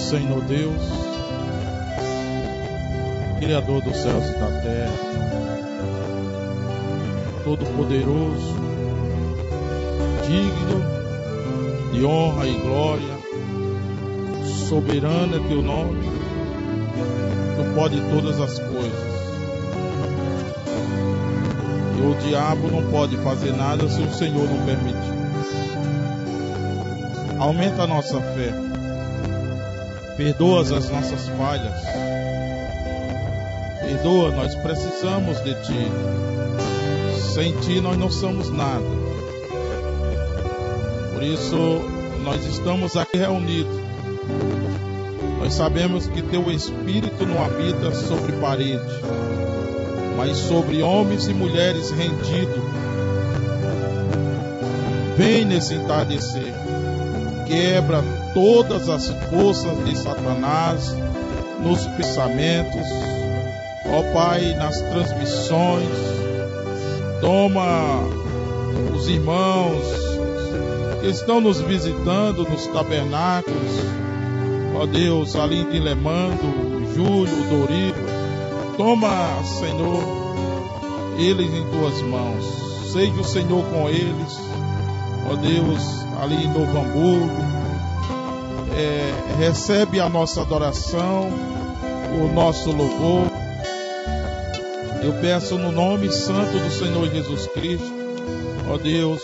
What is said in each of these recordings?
Senhor Deus, Criador dos céus e da terra, Todo-Poderoso, digno de honra e glória, soberano é teu nome, tu pode todas as coisas. E o diabo não pode fazer nada se o Senhor não permitir. Aumenta a nossa fé, perdoa as nossas falhas, perdoa, nós precisamos de Ti, sem Ti nós não somos nada. Por isso nós estamos aqui reunidos. Nós sabemos que Teu Espírito não habita sobre parede, mas sobre homens e mulheres rendidos. Vem nesse entardecer, quebra todas as forças de Satanás nos pensamentos, ó Pai, nas transmissões. Toma os irmãos que estão nos visitando nos tabernáculos, ó Deus, ali em Lemando, o Júlio, o Dorito. Toma, Senhor, eles em Tuas mãos. Seja o Senhor com eles, ó Deus, ali em Novo Hamburgo. Recebe a nossa adoração, o nosso louvor. Eu peço no nome santo do Senhor Jesus Cristo, ó Deus,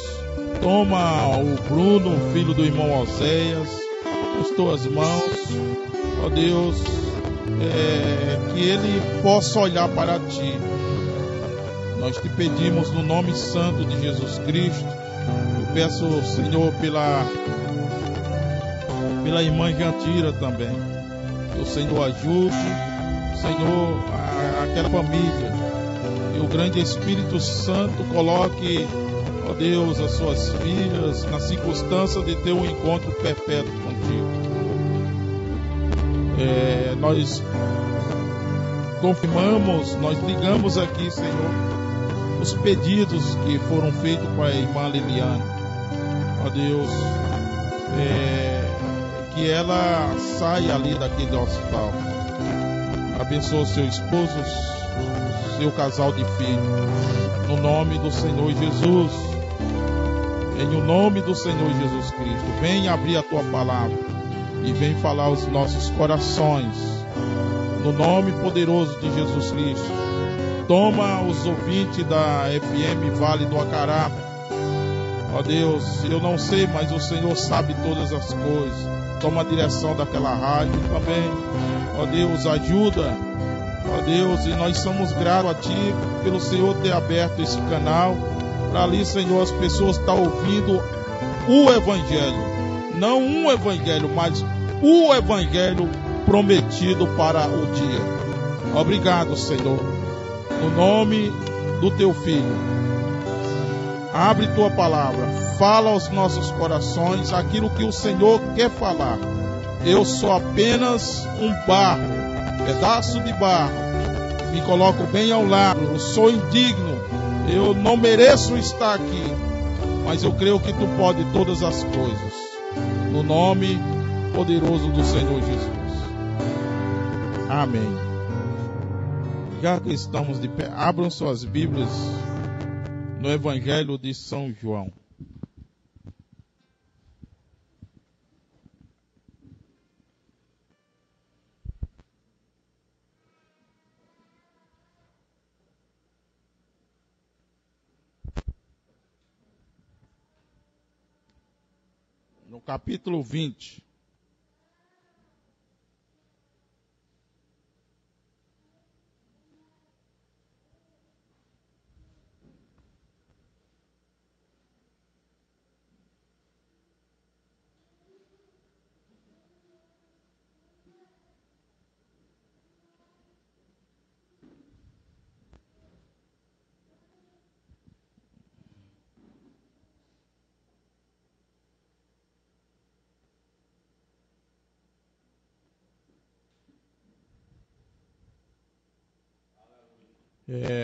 toma o Bruno, filho do irmão Oséias, nas Tuas mãos, ó Deus, que ele possa olhar para Ti. Nós Te pedimos no nome santo de Jesus Cristo. Eu peço, Senhor, pela irmã Jandira também, que o Senhor ajude, Senhor, aquela família, e o grande Espírito Santo coloque, ó Deus, as suas filhas na circunstância de ter um encontro perpétuo contigo. Nós confirmamos, nós ligamos aqui, Senhor, os pedidos que foram feitos para a irmã Liliane, ó Deus, que ela saia ali daquele hospital. Abençoa seu esposo, seu casal de filhos, no nome do Senhor Jesus, em o nome do Senhor Jesus Cristo. Vem abrir a Tua palavra e vem falar aos nossos corações, no nome poderoso de Jesus Cristo. Toma os ouvintes da FM Vale do Acará, ó Deus, eu não sei, mas o Senhor sabe todas as coisas. Toma a direção daquela rádio também, ó Deus, ajuda, ó Deus, e nós somos gratos a Ti pelo Senhor ter aberto esse canal, para ali, Senhor, as pessoas estão ouvindo o Evangelho, não um Evangelho, mas o Evangelho prometido para o dia. Obrigado, Senhor, no nome do Teu Filho. Abre Tua palavra, fala aos nossos corações aquilo que o Senhor quer falar. Eu sou apenas um barro, pedaço de barro, me coloco bem ao lado, eu sou indigno, eu não mereço estar aqui, mas eu creio que Tu pode todas as coisas, no nome poderoso do Senhor Jesus. Amém. Já que estamos de pé, abram suas Bíblias no Evangelho de São João. No capítulo 20.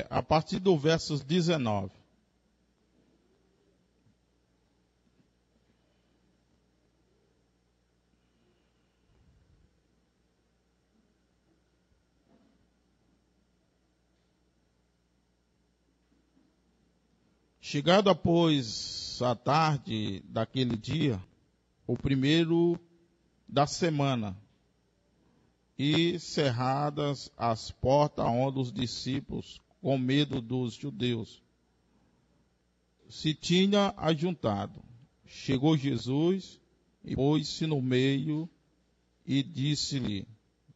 A partir do versos 19. Chegada, pois, a tarde daquele dia, o primeiro da semana, e cerradas as portas onde os discípulos, com medo dos judeus, se tinha ajuntado. Chegou Jesus e pôs-se no meio e disse-lhe: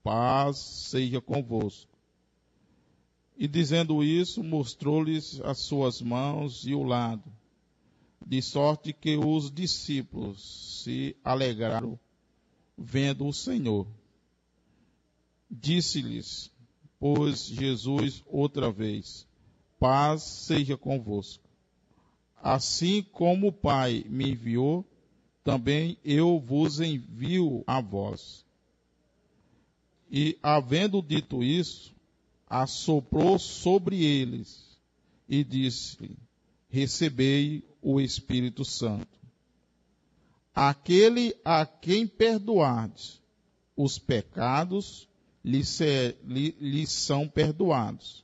paz seja convosco. E dizendo isso, mostrou-lhes as suas mãos e o lado, de sorte que os discípulos se alegraram vendo o Senhor. Disse-lhes, pois, Jesus outra vez: paz seja convosco. Assim como o Pai me enviou, também eu vos envio a vós. E, havendo dito isso, assoprou sobre eles e disse: recebei o Espírito Santo. Aquele a quem perdoardes os pecados, lhes são perdoados.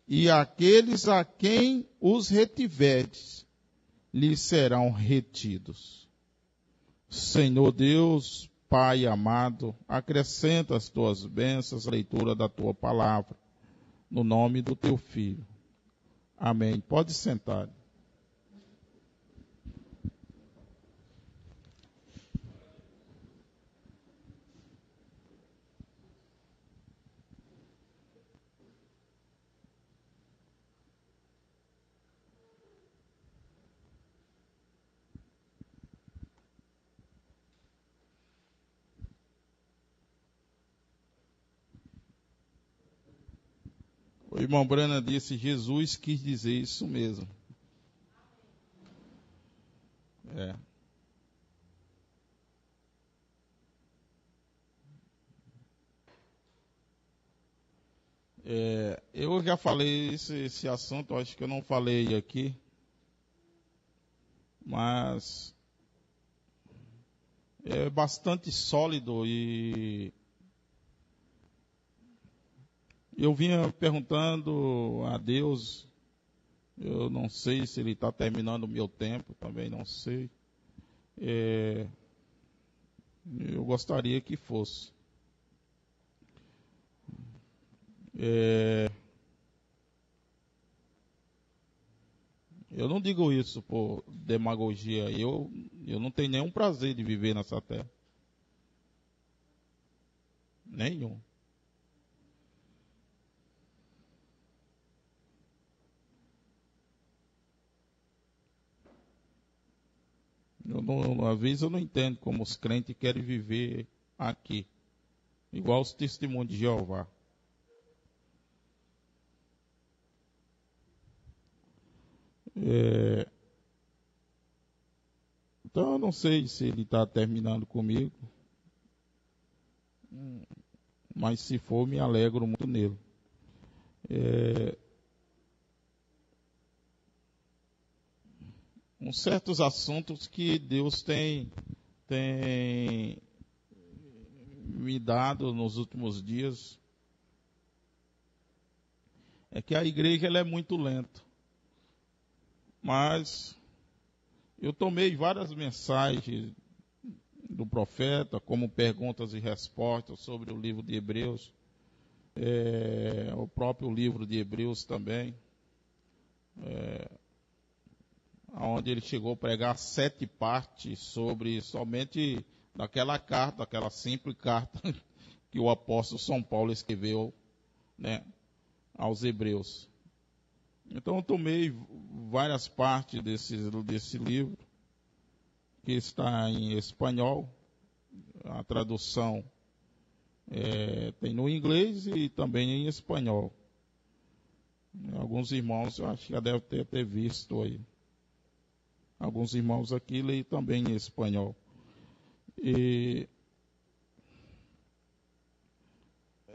E aqueles a quem os retiverdes, lhes serão retidos. Senhor Deus, Pai amado, acrescenta as tuas bênçãos à leitura da tua palavra, no nome do teu Filho. Amém. Pode sentar. O irmão Brana disse: Jesus quis dizer isso mesmo. Eu já falei esse assunto, acho que eu não falei aqui, mas é bastante sólido e eu vinha perguntando a Deus, eu não sei se Ele está terminando o meu tempo, também não sei. Eu gostaria que fosse. Eu não digo isso por demagogia, eu não tenho nenhum prazer de viver nessa terra. Nenhum. Às vezes eu não entendo como os crentes querem viver aqui, igual os testemunhos de Jeová. Então eu não sei se ele está terminando comigo, mas se for, me alegro muito nele. Uns certos assuntos que Deus tem me dado nos últimos dias, é que a igreja ela é muito lenta. Mas eu tomei várias mensagens do profeta, como perguntas e respostas sobre o livro de Hebreus, o próprio livro de Hebreus também, onde ele chegou a pregar 7 partes sobre somente daquela carta, aquela simples carta que o apóstolo São Paulo escreveu, né, aos Hebreus. Então eu tomei várias partes desse livro, que está em espanhol, a tradução tem no inglês e também em espanhol. Alguns irmãos, eu acho que já devem ter visto aí. Alguns irmãos aqui leem também em espanhol. E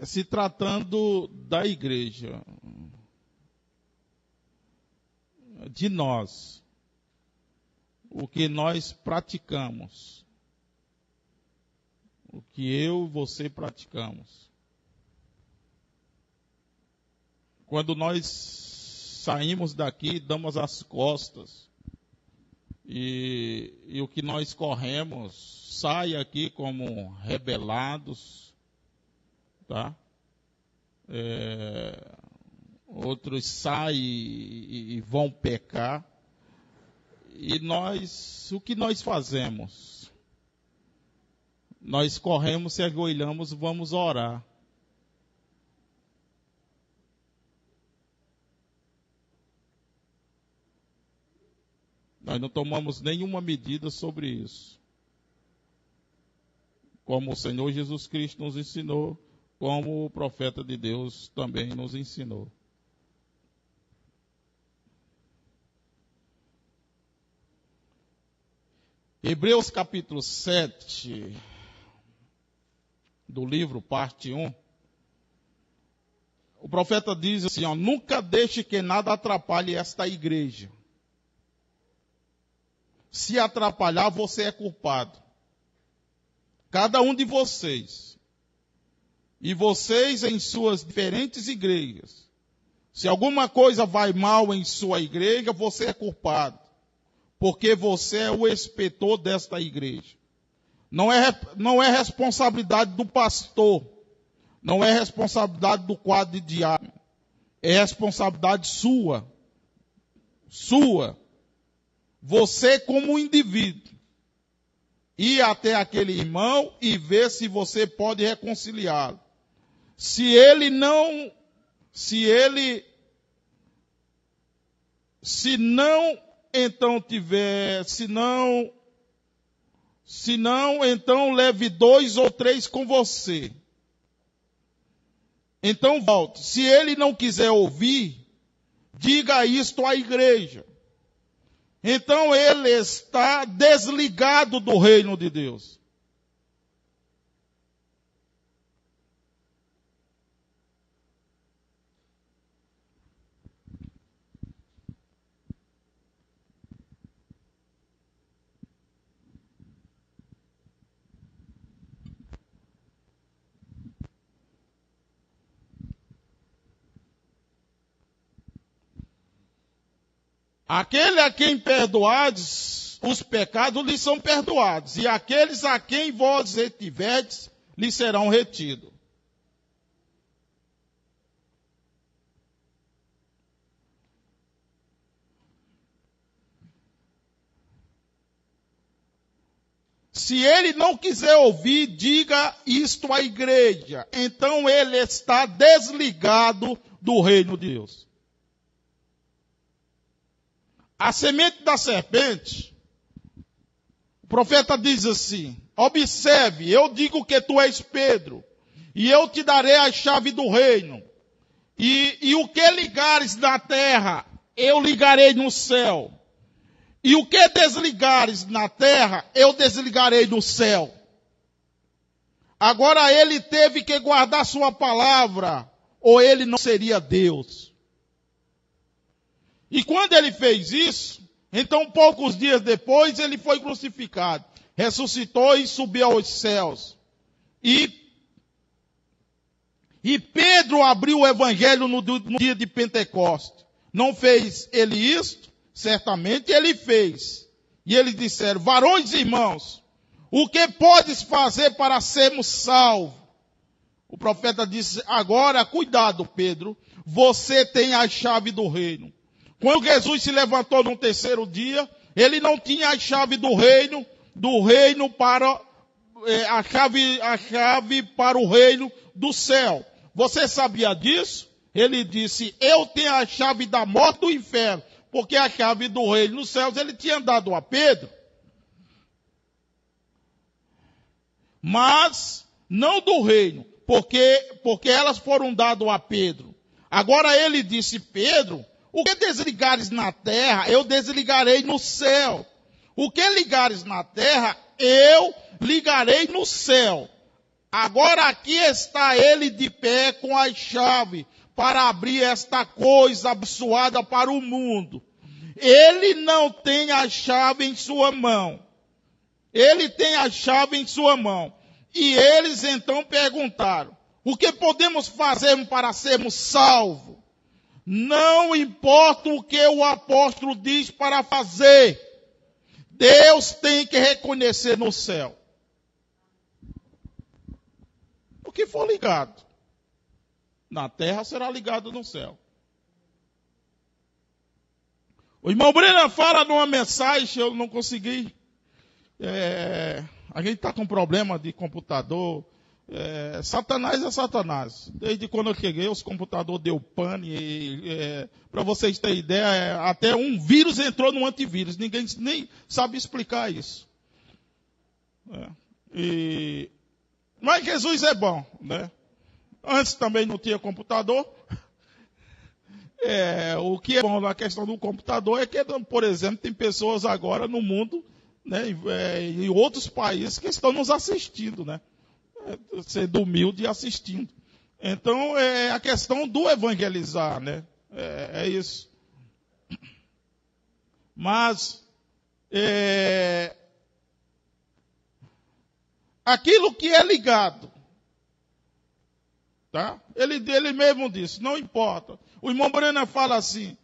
se tratando da igreja, de nós, o que nós praticamos, o que eu e você praticamos. Quando nós saímos daqui, damos as costas, e o que nós corremos sai aqui como rebelados, tá? Outros saem e vão pecar. E nós, o que nós fazemos? Nós corremos, se ajoelhamos, vamos orar. Nós não tomamos nenhuma medida sobre isso. Como o Senhor Jesus Cristo nos ensinou, como o profeta de Deus também nos ensinou. Hebreus capítulo 7, do livro, parte 1. O profeta diz assim, nunca deixe que nada atrapalhe esta igreja. Se atrapalhar, você é culpado. Cada um de vocês. E vocês em suas diferentes igrejas. Se alguma coisa vai mal em sua igreja, você é culpado. Porque você é o inspetor desta igreja. Não é responsabilidade do pastor. Não é responsabilidade do quadro de diácono. É responsabilidade sua. Sua. Você como indivíduo. Ir até aquele irmão e ver se você pode reconciliá-lo. Se não, então leve 2 ou 3 com você. Então volte. Se ele não quiser ouvir, diga isto à igreja. Então ele está desligado do reino de Deus. Aquele a quem perdoardes os pecados lhes são perdoados, e aqueles a quem vós retiverdes lhes serão retidos. Se ele não quiser ouvir, diga isto à igreja. Então ele está desligado do reino de Deus. A semente da serpente, o profeta diz assim, observe, eu digo que tu és Pedro, e eu te darei a chave do reino. E o que ligares na terra, eu ligarei no céu. E o que desligares na terra, eu desligarei no céu. Agora ele teve que guardar sua palavra, ou ele não seria Deus. E quando ele fez isso, então poucos dias depois ele foi crucificado, ressuscitou e subiu aos céus. E Pedro abriu o evangelho no dia de Pentecostes. Não fez ele isto? Certamente ele fez. E eles disseram, varões e irmãos, o que podes fazer para sermos salvos? O profeta disse, agora cuidado Pedro, você tem a chave do reino. Quando Jesus se levantou no terceiro dia, ele não tinha a chave do reino para a chave para o reino do céu. Você sabia disso? Ele disse, eu tenho a chave da morte e do inferno, porque a chave do reino dos céus ele tinha dado a Pedro. Mas não do reino, porque elas foram dadas a Pedro. Agora ele disse, Pedro, o que desligares na terra, eu desligarei no céu. O que ligares na terra, eu ligarei no céu. Agora aqui está ele de pé com a chave para abrir esta coisa abençoada para o mundo. Ele não tem a chave em sua mão. Ele tem a chave em sua mão. E eles então perguntaram, o que podemos fazer para sermos salvos? Não importa o que o apóstolo diz para fazer, Deus tem que reconhecer no céu. O que for ligado na terra será ligado no céu. O irmão Breno fala numa mensagem, eu não consegui. A gente está com problema de computador. Satanás é Satanás. Desde quando eu cheguei, os computadores deu pane. Para vocês terem ideia, até um vírus entrou no antivírus. Ninguém nem sabe explicar isso. Mas Jesus é bom, né? Antes também não tinha computador. O que é bom na questão do computador é que, por exemplo, tem pessoas agora no mundo, né, em outros países que estão nos assistindo, né? Sendo humilde e assistindo. Então, é a questão do evangelizar, né? É isso. Mas, aquilo que é ligado, tá? Ele mesmo disse, não importa. O irmão Breno fala assim,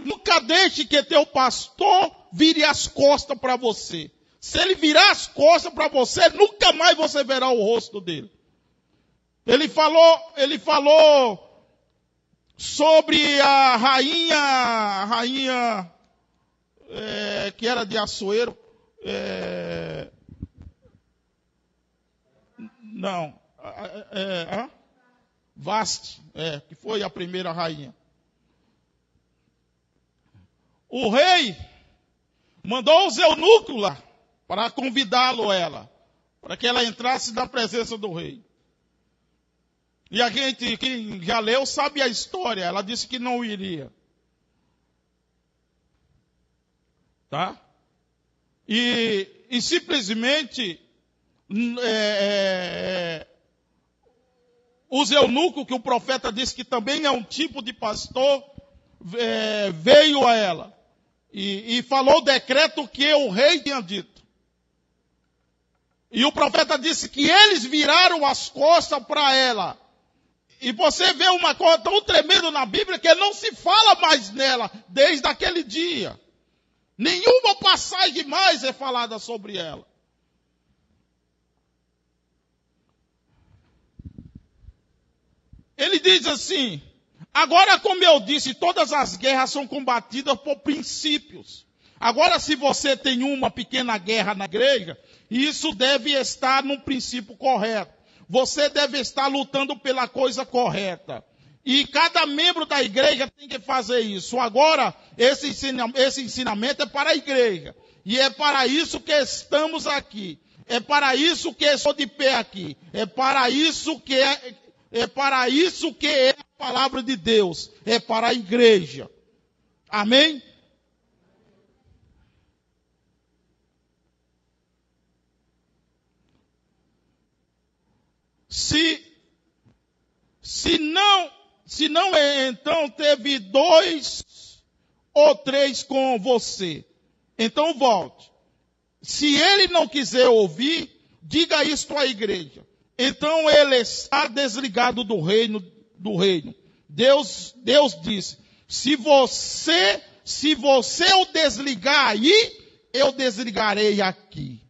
nunca deixe que teu pastor vire as costas para você. Se ele virar as costas para você, nunca mais você verá o rosto dele. Ele falou sobre a rainha que era de Assuero. Vaste, que foi a primeira rainha. O rei mandou os eunucos lá para convidá-lo ela, para que ela entrasse na presença do rei. E a gente, quem já leu, sabe a história. Ela disse que não iria. Tá? E simplesmente os eunucos, que o profeta disse que também é um tipo de pastor, veio a ela e falou o decreto que o rei tinha dito. E o profeta disse que eles viraram as costas para ela. E você vê uma coisa tão tremenda na Bíblia que não se fala mais nela desde aquele dia. Nenhuma passagem mais é falada sobre ela. Ele diz assim, agora como eu disse, todas as guerras são combatidas por princípios. Agora se você tem uma pequena guerra na igreja, isso deve estar num princípio correto. Você deve estar lutando pela coisa correta. E cada membro da igreja tem que fazer isso. Agora, esse ensinamento é para a igreja. E é para isso que estamos aqui. É para isso que estou de pé aqui. É para isso que é a palavra de Deus. É para a igreja. Amém? Se não, então teve 2 ou 3 com você. Então volte. Se ele não quiser ouvir, diga isto à igreja. Então ele está desligado do reino. Deus disse, se você o desligar aí, eu desligarei aqui.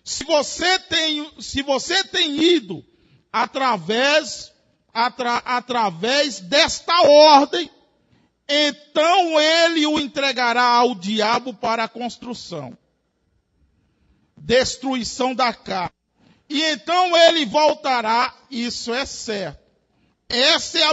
Se você tem ido através desta ordem, então ele o entregará ao diabo para a construção, destruição da carne. E então ele voltará, isso é certo. Essa é a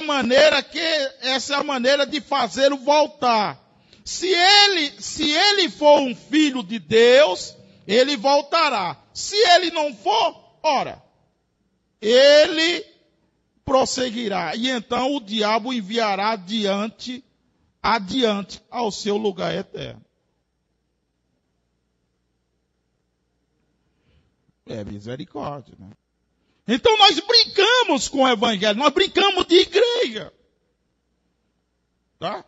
maneira de fazê-lo voltar. Se ele for um filho de Deus, ele voltará. Se ele não for, ora, ele prosseguirá. E então o diabo enviará adiante ao seu lugar eterno. É misericórdia, né? Então nós brincamos com o evangelho, nós brincamos de igreja. Tá?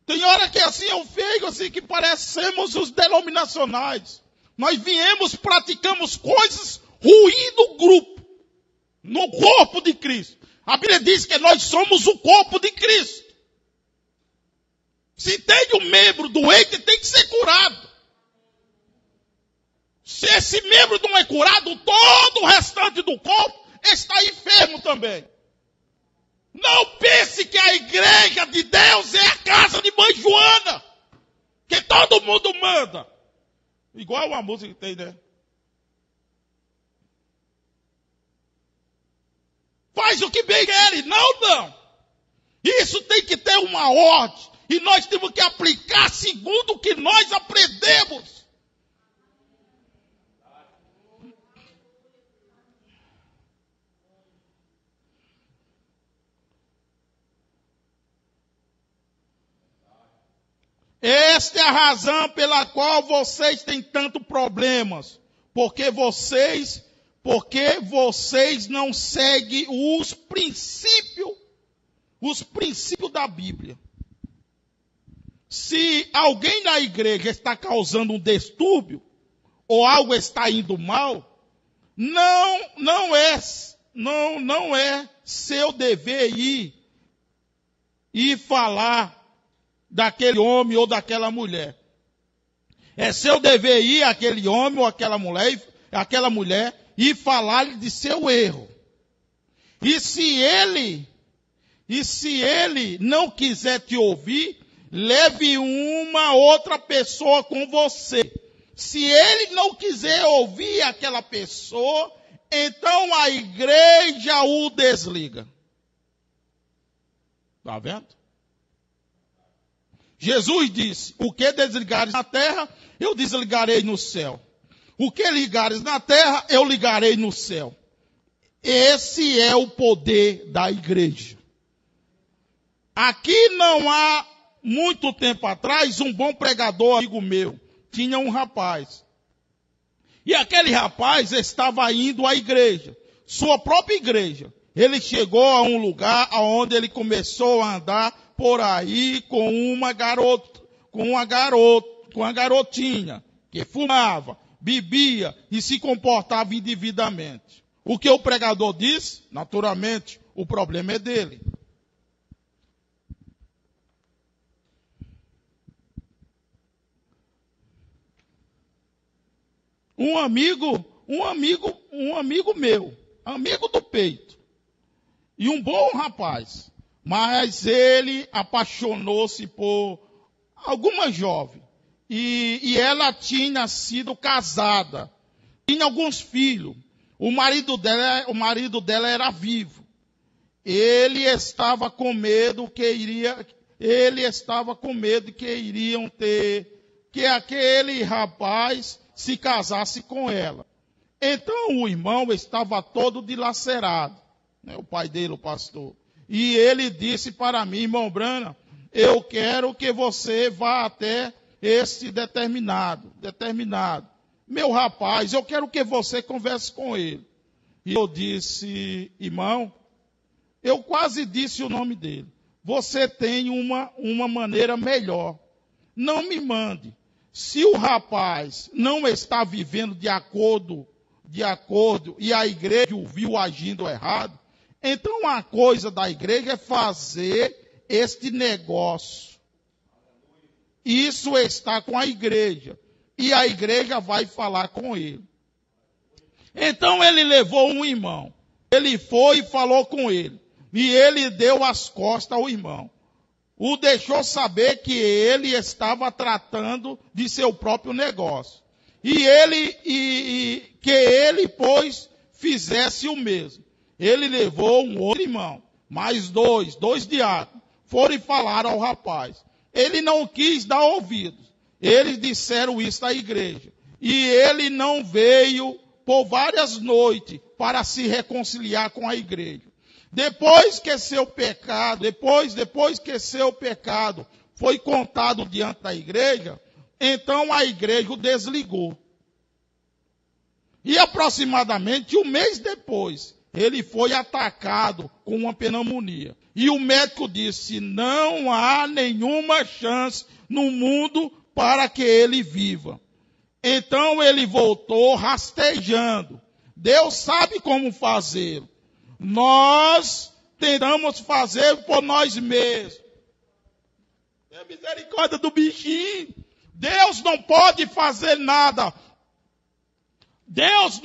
Tem hora que assim é feio, assim que parecemos os denominacionais. Nós praticamos coisas ruins no grupo. No corpo de Cristo. A Bíblia diz que nós somos o corpo de Cristo. Se tem um membro doente, tem que ser curado. Se esse membro não é curado, todo o restante do corpo está enfermo também. Não pense que a igreja de Deus é a casa de mãe Joana, que todo mundo manda. Igual uma música que tem, né? Faz o que bem quer. Não. Isso tem que ter uma ordem. E nós temos que aplicar segundo o que nós aprendemos. Esta é a razão pela qual vocês têm tantos problemas. Porque vocês não seguem os princípios da Bíblia. Se alguém na igreja está causando um distúrbio, ou algo está indo mal, não é seu dever ir falar daquele homem ou daquela mulher. É seu dever ir àquele homem ou àquela mulher e falar de seu erro. E se ele não quiser te ouvir, leve uma outra pessoa com você. Se ele não quiser ouvir aquela pessoa, então a igreja o desliga. Está vendo? Jesus disse, o que desligares na terra, eu desligarei no céu. O que ligares na terra, eu ligarei no céu. Esse é o poder da igreja. Aqui não há muito tempo atrás, um bom pregador, amigo meu, tinha um rapaz. E aquele rapaz estava indo à igreja, sua própria igreja. Ele chegou a um lugar onde ele começou a andar por aí com uma garotinha que fumava, bebia e se comportava indevidamente. O que o pregador disse? Naturalmente, o problema é dele. Um amigo meu, amigo do peito, e um bom rapaz, mas ele apaixonou-se por alguma jovem, e ela tinha sido casada, tinha alguns filhos, o marido dela era vivo, ele estava com medo que iriam ter, que aquele rapaz se casasse com ela. Então o irmão estava todo dilacerado, né, o pai dele, o pastor. E ele disse para mim, irmão Brana, eu quero que você vá até esse determinado. Meu rapaz, eu quero que você converse com ele. E eu disse, irmão, eu quase disse o nome dele. Você tem uma maneira melhor. Não me mande. Se o rapaz não está vivendo de acordo, e a igreja o viu agindo errado, então a coisa da igreja é fazer este negócio. Isso está com a igreja. E a igreja vai falar com ele. Então ele levou um irmão. Ele foi e falou com ele. E ele deu as costas ao irmão. O deixou saber que ele estava tratando de seu próprio negócio. Que ele, pois, fizesse o mesmo. Ele levou um outro irmão, mais dois diáconos, foram e falaram ao rapaz. Ele não quis dar ouvidos. Eles disseram isso à igreja. E ele não veio por várias noites para se reconciliar com a igreja. Depois que seu pecado foi contado diante da igreja, então a igreja o desligou. E aproximadamente um mês depois, ele foi atacado com uma pneumonia. E o médico disse, não há nenhuma chance no mundo para que ele viva. Então ele voltou rastejando. Deus sabe como fazê-lo. nós tentamos fazer por nós mesmos. Tem misericórdia do bichinho. Deus não pode fazer nada. Deus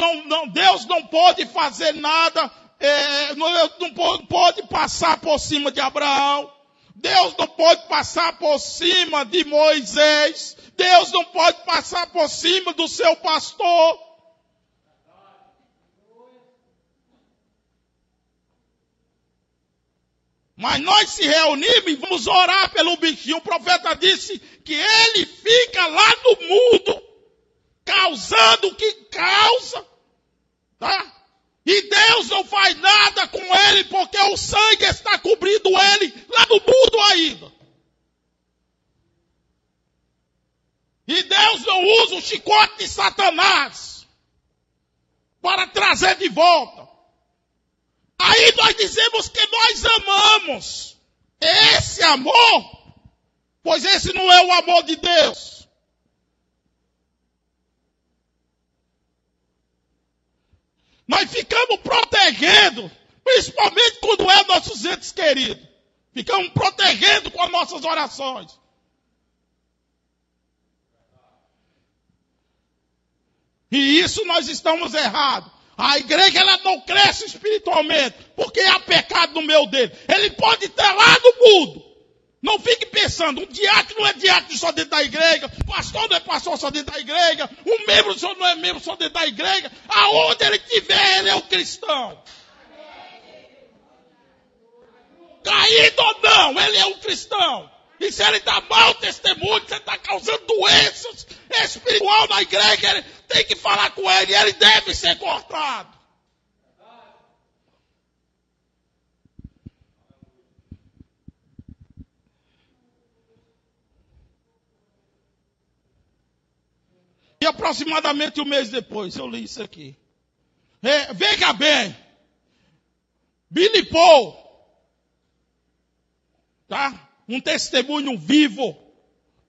não pode fazer nada, não pode passar por cima de Abraão. Deus não pode passar por cima de Moisés. Deus não pode passar por cima do seu pastor. Mas nós se reunimos e vamos orar pelo bichinho. O profeta disse que ele fica lá no mundo, causando o que causa, tá? E Deus não faz nada com ele, porque o sangue está cobrindo ele lá no mundo ainda. E Deus não usa o chicote de Satanás para trazer de volta. Aí nós dizemos que nós amamos. Esse amor, pois esse não é o amor de Deus. Nós ficamos protegendo, principalmente quando é nossos entes queridos. Ficamos protegendo com as nossas orações. E isso nós estamos errados. A igreja ela não cresce espiritualmente, porque há pecado no meio dele. Ele pode estar lá no mundo. Não fique pensando, um diácono não é diácono só dentro da igreja, pastor não é pastor só dentro da igreja, um membro só não é membro só dentro da igreja. Aonde ele estiver, ele é um cristão. Caído ou não, ele é um cristão. E se ele dá mau testemunho, você está causando doenças espirituais na igreja, ele tem que falar com ele, ele deve ser cortado. E aproximadamente um mês depois, eu li isso aqui. Veja bem, Billy Paul, tá? Um testemunho vivo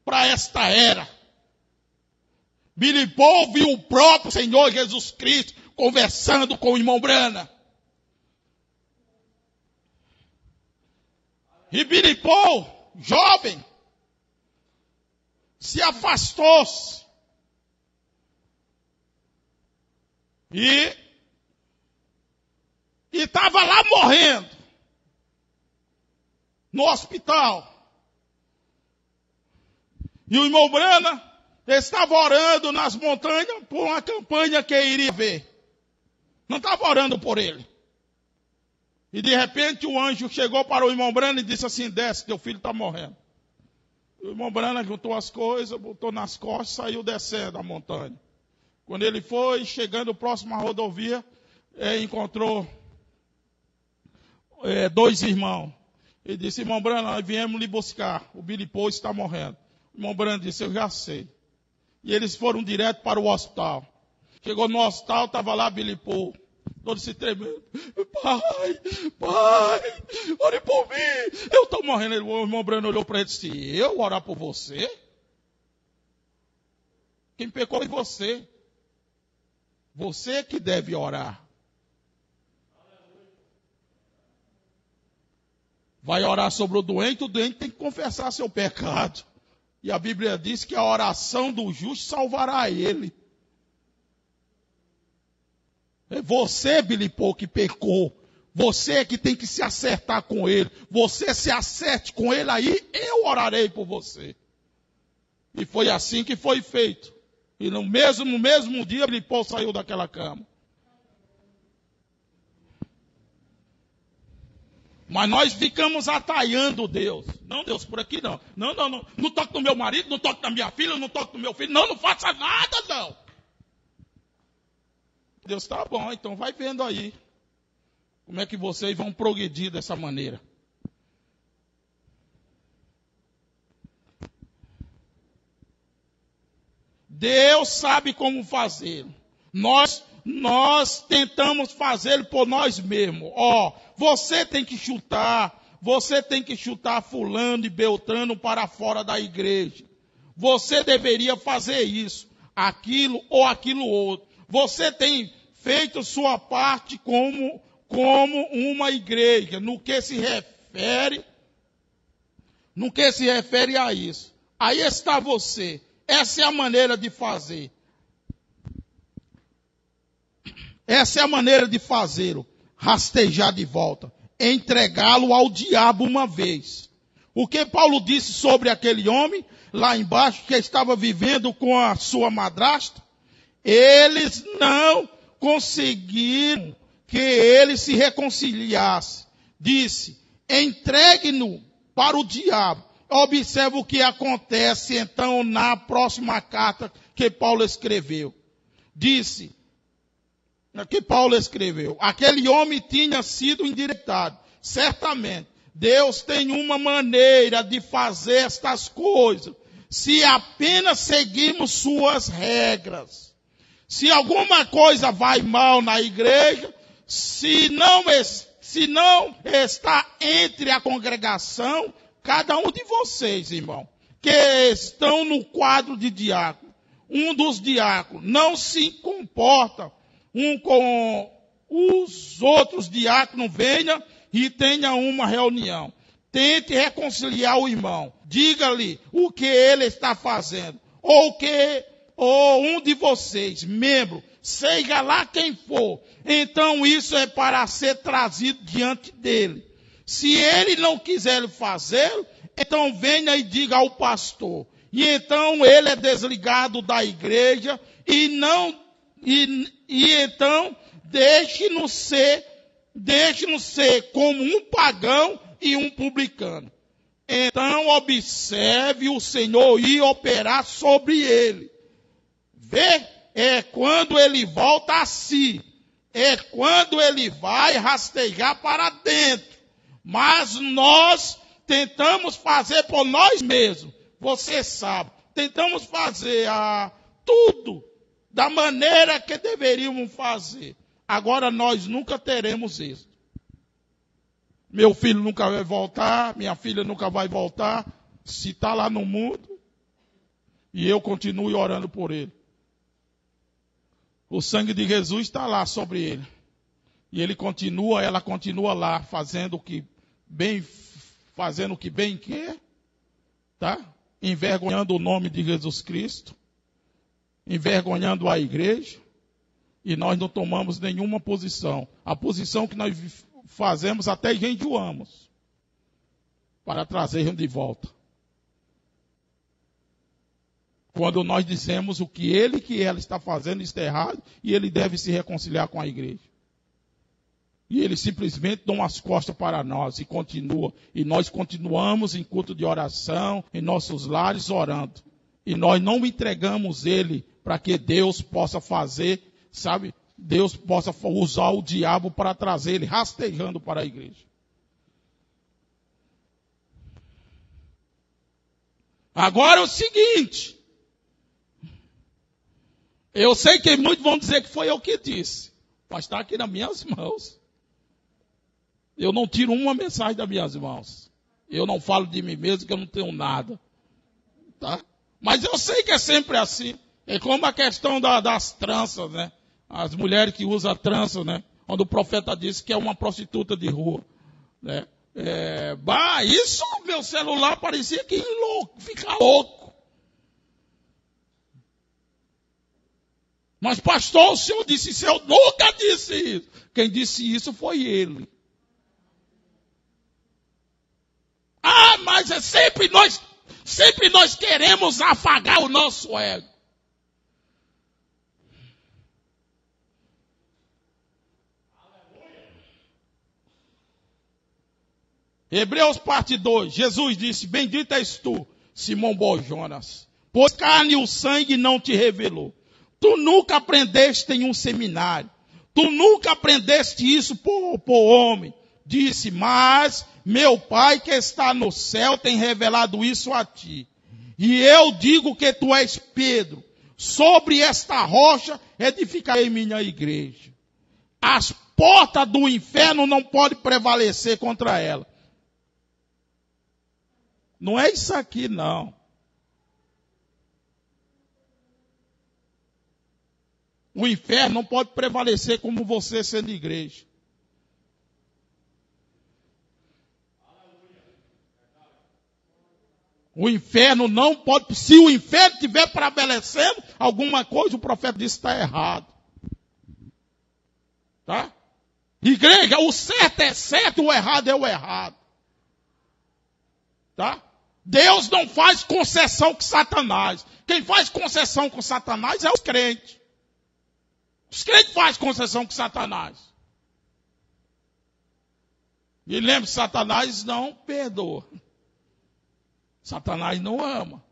para esta era. Billy Paul viu o próprio Senhor Jesus Cristo conversando com o irmão Branham. E Billy Paul, jovem, se afastou-se. E estava lá morrendo. No hospital. E o irmão Branham estava orando nas montanhas por uma campanha que iria ver. Não estava orando por ele. E de repente o anjo chegou para o irmão Branham e disse assim: desce, teu filho está morrendo. O irmão Branham juntou as coisas, botou nas costas e saiu descendo a montanha. Quando ele foi chegando próximo à rodovia, encontrou dois irmãos. Ele disse: irmão Branham, nós viemos lhe buscar. O Billy Paul está morrendo. O irmão Branham disse: eu já sei. E eles foram direto para o hospital. Chegou no hospital, estava lá Billy Paul, todo se tremendo. Pai, ore por mim. Eu estou morrendo. O irmão Branham olhou para ele e disse: eu orar por você? Quem pecou foi você. Você que deve orar. Vai orar sobre o doente tem que confessar seu pecado. E a Bíblia diz que a oração do justo salvará ele. É você, Billy Paul, que pecou. Você que tem que se acertar com ele. Você se acerte com ele, aí eu orarei por você. E foi assim que foi feito. E no mesmo dia, Billy Paul saiu daquela cama. Mas nós ficamos atalhando Deus. Não, Deus, por aqui não. Não. Não toque no meu marido, não toque na minha filha, não toque no meu filho. Não faça nada, não. Deus, tá bom, então vai vendo aí. Como é que vocês vão progredir dessa maneira. Deus sabe como fazer. Nós tentamos fazer por nós mesmos. Você tem que chutar fulano e beltrano para fora da igreja. Você deveria fazer isso, aquilo ou aquilo outro. Você tem feito sua parte como como uma igreja, no que se refere a isso. Aí está você. Essa é a maneira de fazer. Essa é a maneira de fazê-lo. Rastejar de volta. Entregá-lo ao diabo uma vez. O que Paulo disse sobre aquele homem, lá embaixo, que estava vivendo com a sua madrasta? Eles não conseguiram que ele se reconciliasse. Disse, entregue-no para o diabo. Observe o que acontece então na próxima carta que Paulo escreveu. Disse, que Paulo escreveu, aquele homem tinha sido endireitado. Certamente, Deus tem uma maneira de fazer estas coisas, se apenas seguirmos suas regras. Se alguma coisa vai mal na igreja, se não está entre a congregação, cada um de vocês, irmão, que estão no quadro de diácono, um dos diáconos não se comporta um com os outros diáconos, venha e tenha uma reunião. Tente reconciliar o irmão. Diga-lhe o que ele está fazendo. Ou um de vocês, membro, seja lá quem for. Então isso é para ser trazido diante dele. Se ele não quiser fazer, então venha e diga ao pastor. E então ele é desligado da igreja e então deixe-nos ser como um pagão e um publicano. Então observe o Senhor ir operar sobre ele. Vê, é quando ele volta a si. É quando ele vai rastejar para dentro. Mas nós tentamos fazer por nós mesmos. Você sabe. Tentamos fazer tudo da maneira que deveríamos fazer. Agora nós nunca teremos isso. Meu filho nunca vai voltar, minha filha nunca vai voltar, se está lá no mundo, e eu continuo orando por ele. O sangue de Jesus está lá sobre ele. E ela continua lá, fazendo o que bem quer, tá? Envergonhando o nome de Jesus Cristo, envergonhando a igreja, e nós não tomamos nenhuma posição. A posição que nós fazemos, até jejuamos, para trazermos de volta. Quando nós dizemos o que ele que ela está fazendo está errado, e ele deve se reconciliar com a igreja. E ele simplesmente dá as costas para nós e continua. E nós continuamos em culto de oração, em nossos lares orando. E nós não entregamos ele para que Deus possa fazer, sabe? Deus possa usar o diabo para trazer ele rastejando para a igreja. Agora é o seguinte. Eu sei que muitos vão dizer que foi eu que disse. Mas está aqui nas minhas mãos. Eu não tiro uma mensagem das minhas mãos. Eu não falo de mim mesmo que eu não tenho nada. Tá? Mas eu sei que é sempre assim. É como a questão das tranças, né? As mulheres que usam trança, né? Onde o profeta disse que é uma prostituta de rua. Né? Isso, meu celular parecia que fica louco. Mas pastor, o senhor disse isso, eu nunca disse isso. Quem disse isso foi ele. Mas sempre nós queremos afagar o nosso ego. Hebreus parte 2, Jesus disse, bendito és tu, Simão Bar-Jonas, pois carne e o sangue não te revelou. Tu nunca aprendeste em um seminário. Tu nunca aprendeste isso por homem. Disse, mas meu Pai que está no céu tem revelado isso a ti. E eu digo que tu és Pedro. Sobre esta rocha edificarei minha igreja. As portas do inferno não podem prevalecer contra ela. Não é isso aqui, não. O inferno não pode prevalecer como você sendo igreja. O inferno não pode, se o inferno estiver prevalecendo alguma coisa, o profeta disse que está errado. Tá? Igreja, o certo é certo, o errado é o errado. Tá? Deus não faz concessão com Satanás. Quem faz concessão com Satanás é os crentes. Os crentes fazem concessão com Satanás. E lembre, Satanás não perdoa. Satanás não ama.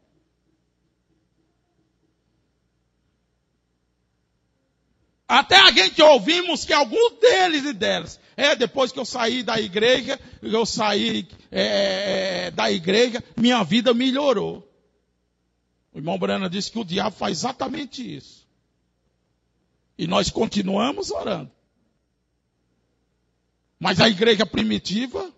Até a gente ouvimos que alguns deles e delas, depois que eu saí da igreja, minha vida melhorou. O irmão Brana disse que o diabo faz exatamente isso. E nós continuamos orando. Mas a igreja primitiva,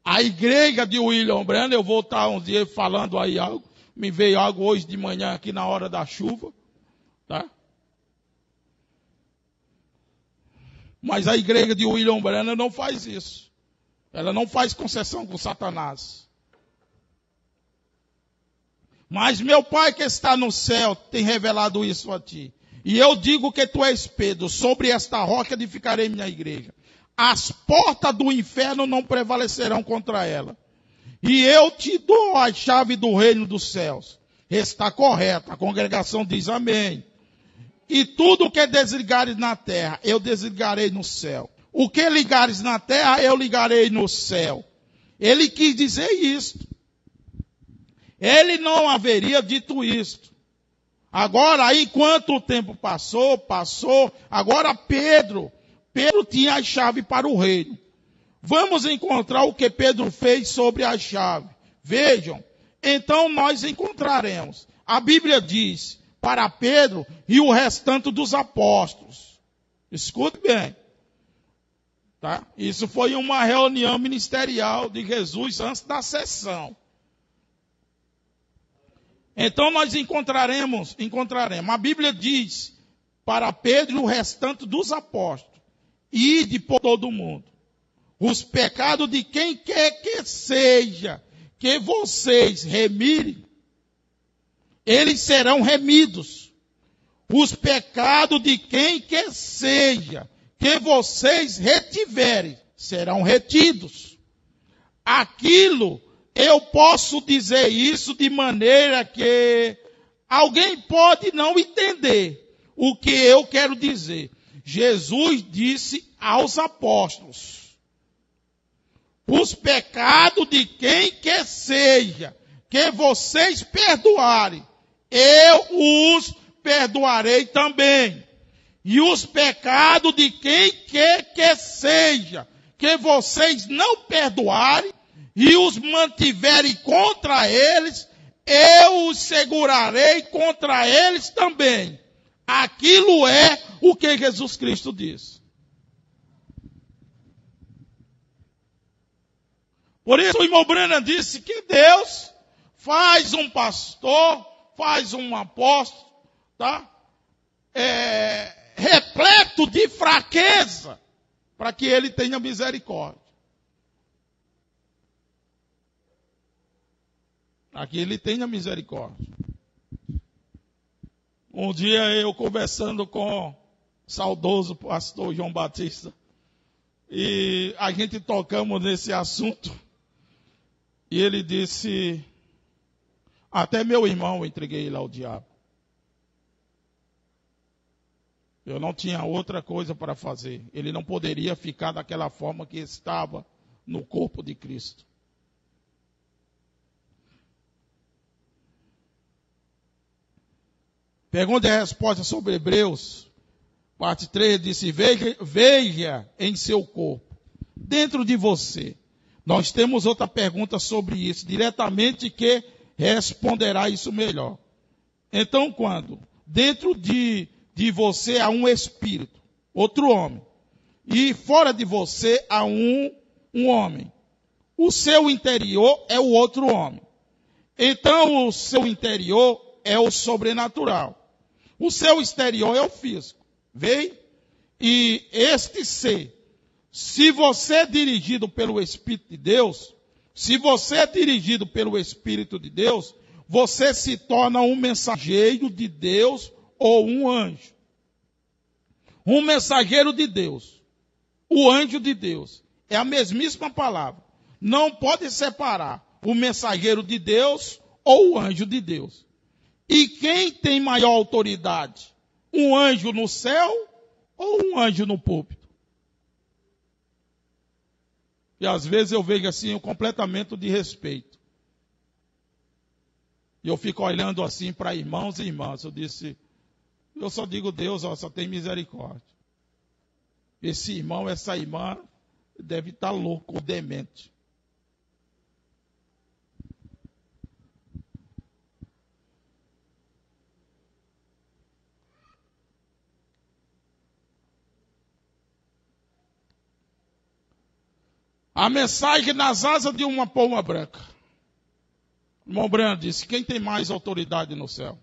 a igreja de William Brana, eu vou estar um dia falando aí algo, me veio algo hoje de manhã aqui na hora da chuva, tá? Mas a igreja de William Brana não faz isso. Ela não faz concessão com Satanás. Mas meu Pai que está no céu tem revelado isso a ti. E eu digo que tu és Pedro, sobre esta rocha edificarei minha igreja. As portas do inferno não prevalecerão contra ela. E eu te dou a chave do reino dos céus. Está correto. A congregação diz amém. E tudo o que desligares na terra, eu desligarei no céu. O que ligares na terra, eu ligarei no céu. Ele quis dizer isto. Ele não haveria dito isto. Agora, aí, quanto o tempo passou. Agora Pedro tinha a chave para o reino. Vamos encontrar o que Pedro fez sobre a chave. Vejam, então nós encontraremos. A Bíblia diz, para Pedro e o restante dos apóstolos. Escute bem. Tá? Isso foi uma reunião ministerial de Jesus antes da sessão. Então nós encontraremos. A Bíblia diz, para Pedro e o restante dos apóstolos, ide por todo o mundo. Os pecados de quem quer que seja, que vocês remirem, eles serão remidos. Os pecados de quem quer seja, que vocês retiverem, serão retidos. Aquilo, eu posso dizer isso de maneira que alguém pode não entender o que eu quero dizer. Jesus disse aos apóstolos, os pecados de quem quer seja, que vocês perdoarem, eu os perdoarei também. E os pecados de quem quer que seja, que vocês não perdoarem, e os mantiverem contra eles, eu os segurarei contra eles também. Aquilo é o que Jesus Cristo diz. Por isso o irmão Brana disse que Deus faz um pastor, faz um apóstolo, tá? Repleto de fraqueza, para que ele tenha misericórdia. Para que ele tenha misericórdia. Um dia eu conversando com o saudoso pastor João Batista, e a gente tocamos nesse assunto, e ele disse, até meu irmão eu entreguei ele ao diabo. Eu não tinha outra coisa para fazer. Ele não poderia ficar daquela forma que estava no corpo de Cristo. Pergunta e resposta sobre Hebreus, parte 3, disse, veja em seu corpo, dentro de você. Nós temos outra pergunta sobre isso, diretamente, que responderá isso melhor. Então, quando dentro de você há um espírito, outro homem, e fora de você há um homem, o seu interior é o outro homem. Então, o seu interior é o sobrenatural. O seu exterior é o físico. Veio? E este ser, se você é dirigido pelo Espírito de Deus, Se você é dirigido pelo Espírito de Deus, você se torna um mensageiro de Deus ou um anjo. Um mensageiro de Deus. O anjo de Deus. É a mesmíssima palavra. Não pode separar o mensageiro de Deus ou o anjo de Deus. E quem tem maior autoridade? Um anjo no céu ou um anjo no púlpito? E às vezes eu vejo assim um completamento de respeito. E eu fico olhando assim para irmãos e irmãs. Eu só digo Deus, só tem misericórdia. Esse irmão, essa irmã, deve estar louco ou demente. A mensagem nas asas de uma pomba branca. O irmão Brando disse, quem tem mais autoridade no céu?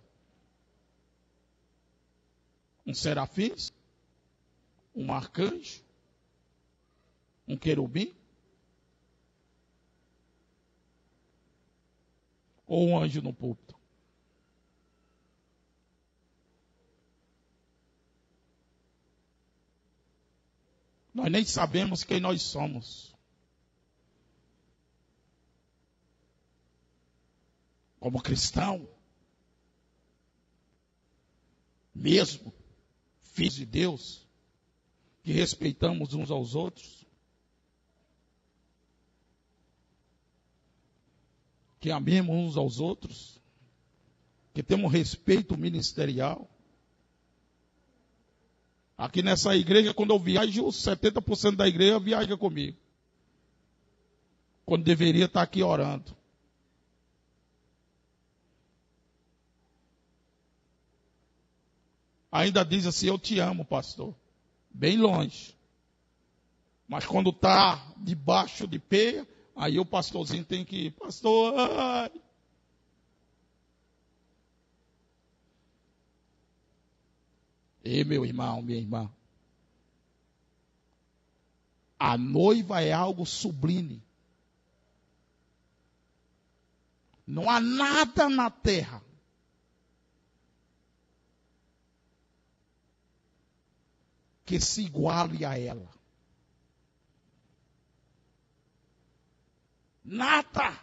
Um serafim? Um arcanjo? Um querubim? Ou um anjo no púlpito? Nós nem sabemos quem nós somos. Como cristão, mesmo filhos de Deus, que respeitamos uns aos outros, que amemos uns aos outros, que temos respeito ministerial. Aqui nessa igreja, quando eu viajo, 70% da igreja viaja comigo. Quando deveria estar aqui orando. Ainda diz assim, eu te amo, pastor. Bem longe. Mas quando está debaixo de peia, aí o pastorzinho tem que ir. Pastor, ai. Ei, meu irmão, minha irmã. A noiva é algo sublime. Não há nada na terra que se iguale a ela. Nada.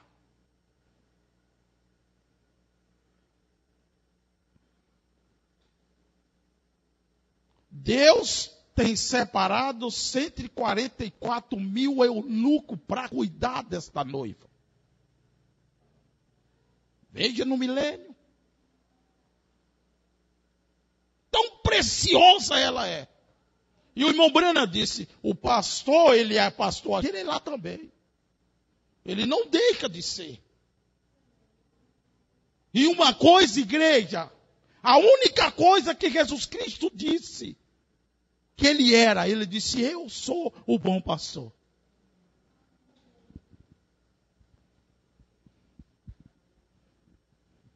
Deus tem separado 144 mil eunucos para cuidar desta noiva. Veja no milênio. Tão preciosa ela é. E o irmão Brana disse, o pastor, ele é pastor, ele é lá também. Ele não deixa de ser. E uma coisa, igreja, a única coisa que Jesus Cristo disse, que ele disse, eu sou o bom pastor.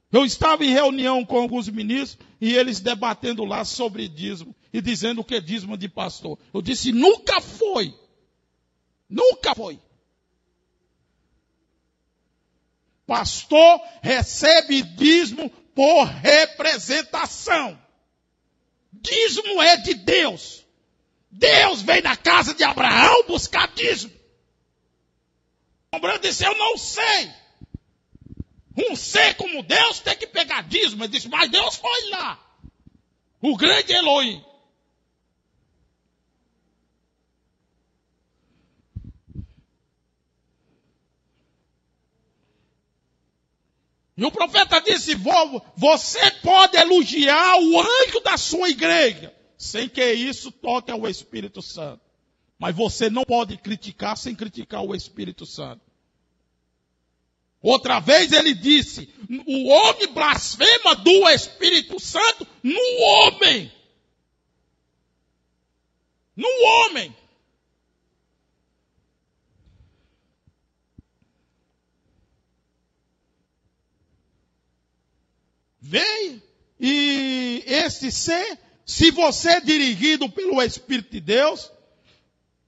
Eu estava em reunião com alguns ministros e eles debatendo lá sobre dízimo e dizendo que é dízimo de pastor. Eu disse, nunca foi. Nunca foi. Pastor recebe dízimo por representação. Dízimo é de Deus. Deus veio na casa de Abraão buscar dízimo. O Abraão disse, eu não sei. Um ser como Deus tem que pegar dízimo. Ele disse, mas Deus foi lá. O grande Elohim. E o profeta disse, você pode elogiar o anjo da sua igreja, sem que isso toque ao Espírito Santo. Mas você não pode criticar sem criticar o Espírito Santo. Outra vez ele disse, o homem blasfema do Espírito Santo no homem. No homem. Vem e esse ser, se você é dirigido pelo Espírito de Deus,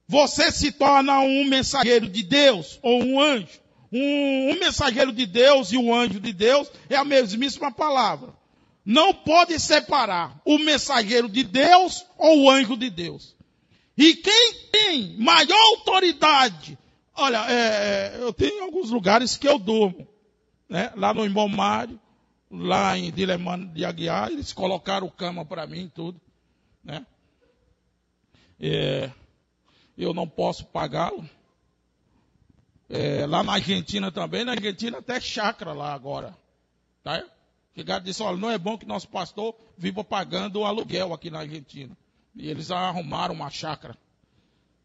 você se torna um mensageiro de Deus ou um anjo. Um mensageiro de Deus e um anjo de Deus é a mesmíssima palavra. Não pode separar o mensageiro de Deus ou o anjo de Deus. E quem tem maior autoridade, olha, eu tenho alguns lugares que eu durmo, né? Lá no irmão Mário, lá em Dilemano de Aguiar, eles colocaram cama para mim e tudo, né? Eu não posso pagá-lo. Lá na Argentina também, na Argentina até chácara lá agora, tá? Chegaram e disse, olha, não é bom que nosso pastor viva pagando o aluguel aqui na Argentina. E eles arrumaram uma chácara,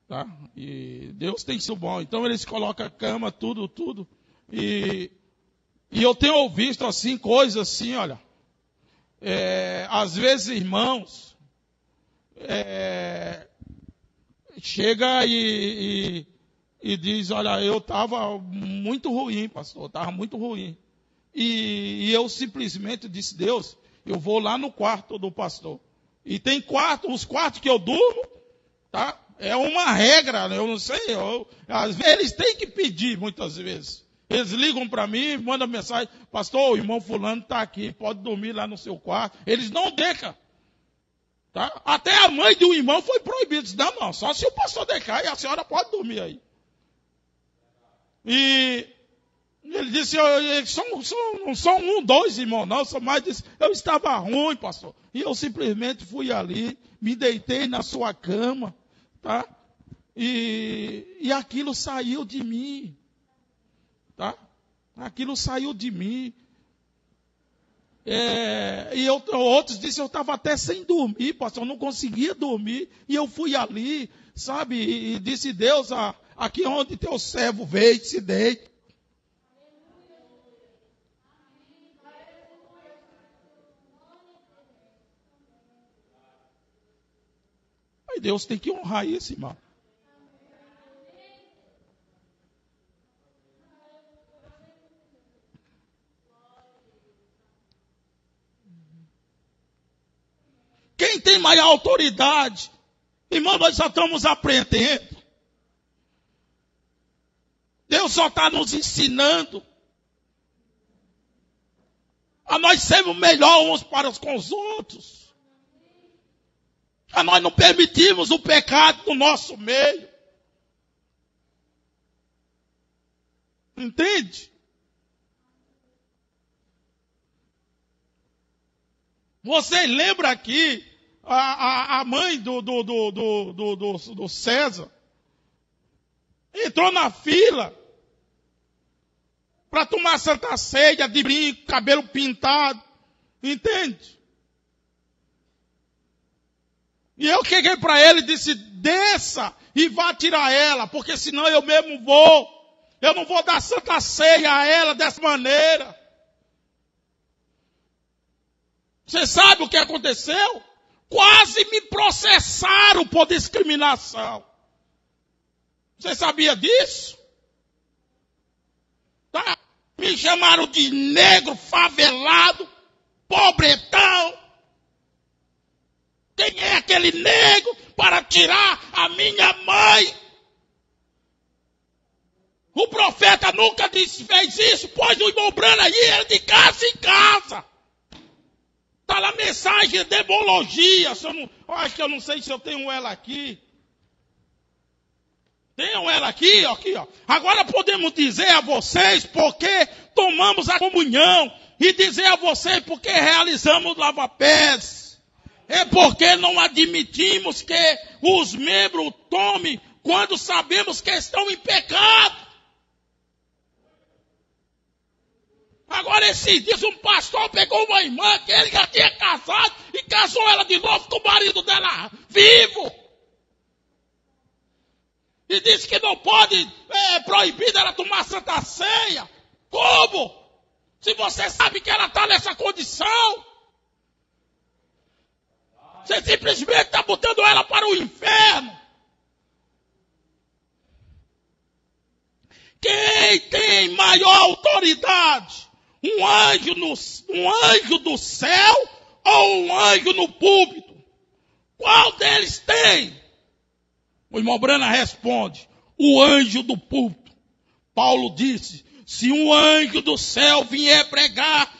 tá? E Deus tem sido bom. Então eles colocam cama, tudo. E eu tenho visto assim, coisas assim, olha. Às vezes, irmãos, chega e diz, olha, eu estava muito ruim, pastor, estava muito ruim. E eu simplesmente disse, Deus, eu vou lá no quarto do pastor. E tem os quartos que eu durmo, tá? É uma regra, eu não sei. Às vezes eles têm que pedir, muitas vezes. Eles ligam para mim, mandam mensagem, pastor, o irmão fulano está aqui, pode dormir lá no seu quarto. Eles não deixam. Tá? Até a mãe de um irmão foi proibida. Disse, não, só se o pastor deixar e a senhora pode dormir aí. E ele disse, não são 2 irmãos, não, são mais. Disse, eu estava ruim, pastor. E eu simplesmente fui ali, me deitei na sua cama, tá? E aquilo saiu de mim, tá? Aquilo saiu de mim. Outros disseram, eu estava até sem dormir, pastor, eu não conseguia dormir. E eu fui ali, sabe, e disse, Deus, aqui onde teu servo veio, se deite. Aí Deus tem que honrar isso, irmão. Quem tem maior autoridade? Irmão, nós só estamos aprendendo. Deus só está nos ensinando a nós sermos melhor uns para com os outros. A nós não permitirmos o pecado no nosso meio. Entende? Você lembra aqui a mãe do César entrou na fila para tomar Santa Ceia de brinco, cabelo pintado, entende? E eu cheguei para ele e disse, desça e vá tirar ela, porque senão eu mesmo eu não vou dar Santa Ceia a ela dessa maneira. Você sabe o que aconteceu? Quase me processaram por discriminação. Você sabia disso? Tá? Me chamaram de negro, favelado, pobretão. Quem é aquele negro para tirar a minha mãe? O profeta nunca fez isso, pois o irmão Brana aí era de casa em casa. Está lá mensagem de demologia. Eu acho que eu não sei se eu tenho ela aqui. Tenho ela aqui, ó. Agora podemos dizer a vocês porque tomamos a comunhão. E dizer a vocês porque realizamos lava-pés. É porque não admitimos que os membros tomem quando sabemos que estão em pecado. Agora esses dias um pastor pegou uma irmã que ele já tinha casado e casou ela de novo com o marido dela vivo. E disse que não pode, proibir ela tomar Santa Ceia. Como? Se você sabe que ela está nessa condição. Você simplesmente está botando ela para o inferno. Quem tem maior autoridade? Um anjo do céu ou um anjo no púlpito? Qual deles tem? O irmão Brana responde, o anjo do púlpito. Paulo disse, Se um anjo do céu vier pregar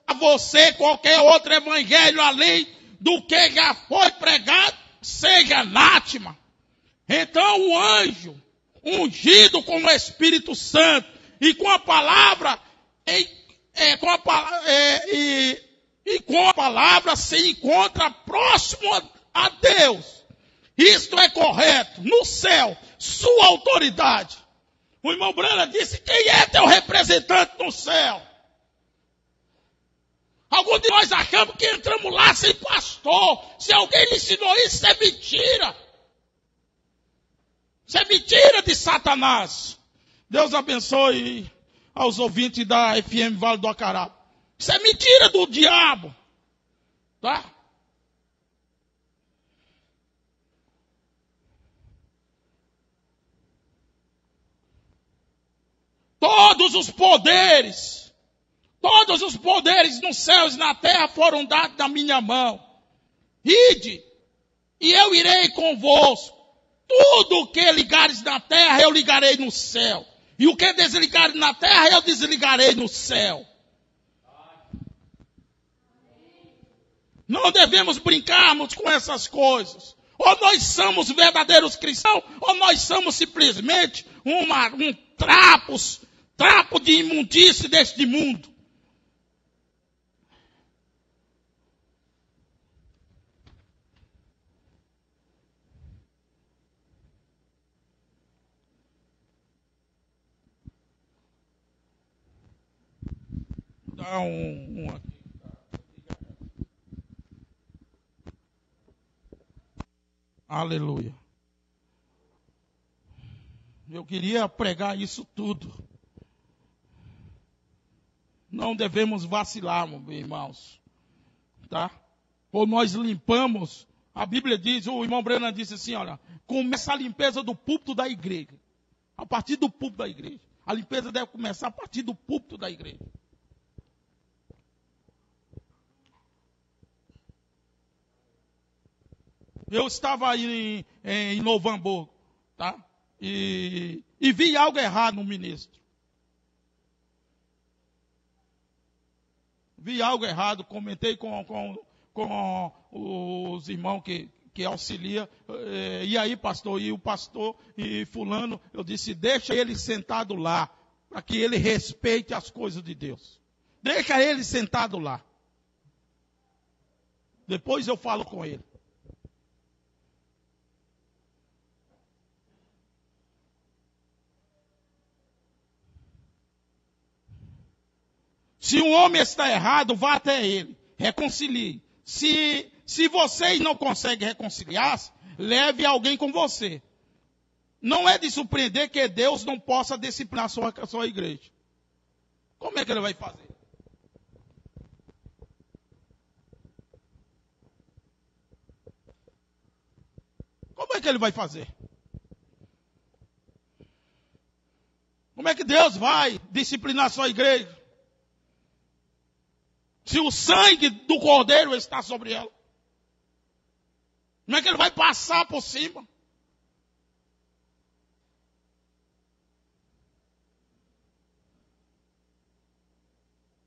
a você qualquer outro evangelho além do que já foi pregado, seja anátema. Então o anjo, ungido com o Espírito Santo e com a palavra, com a palavra se encontra próximo a Deus. Isto é correto. No céu, sua autoridade. O irmão Brana disse: quem é teu representante no céu? Alguns de nós achamos que entramos lá sem pastor. Se alguém lhe ensinou isso é mentira. Isso é mentira de Satanás. Deus abençoe aos ouvintes da FM Vale do Acará. Isso é mentira do diabo. Tá? Todos os poderes nos céus e na terra foram dados na minha mão. Ide, e eu irei convosco. Tudo o que ligares na terra, eu ligarei no céu. E o que desligares na terra, eu desligarei no céu. Não devemos brincarmos com essas coisas. Ou nós somos verdadeiros cristãos, ou nós somos simplesmente um trapo de imundície deste mundo. Dá um aqui. Aleluia. Eu queria pregar isso tudo. Não devemos vacilar, meus irmãos. Tá? Ou nós limpamos. A Bíblia diz, o irmão Brena disse assim, olha, começa a limpeza do púlpito da igreja. A partir do púlpito da igreja. A limpeza deve começar a partir do púlpito da igreja. Eu estava aí em Novo Hamburgo, tá? E vi algo errado no ministro. Vi algo errado, comentei com os irmãos que auxiliam. E aí, pastor, e o pastor e fulano, eu disse, deixa ele sentado lá, para que ele respeite as coisas de Deus. Deixa ele sentado lá. Depois eu falo com ele. Se um homem está errado, vá até ele, reconcilie. Se vocês não conseguem reconciliar-se, leve alguém com você. Não é de surpreender que Deus não possa disciplinar a sua igreja. Como é que ele vai fazer? Como é que ele vai fazer? Como é que Deus vai disciplinar a sua igreja? Se o sangue do cordeiro está sobre ela. Como é que ele vai passar por cima?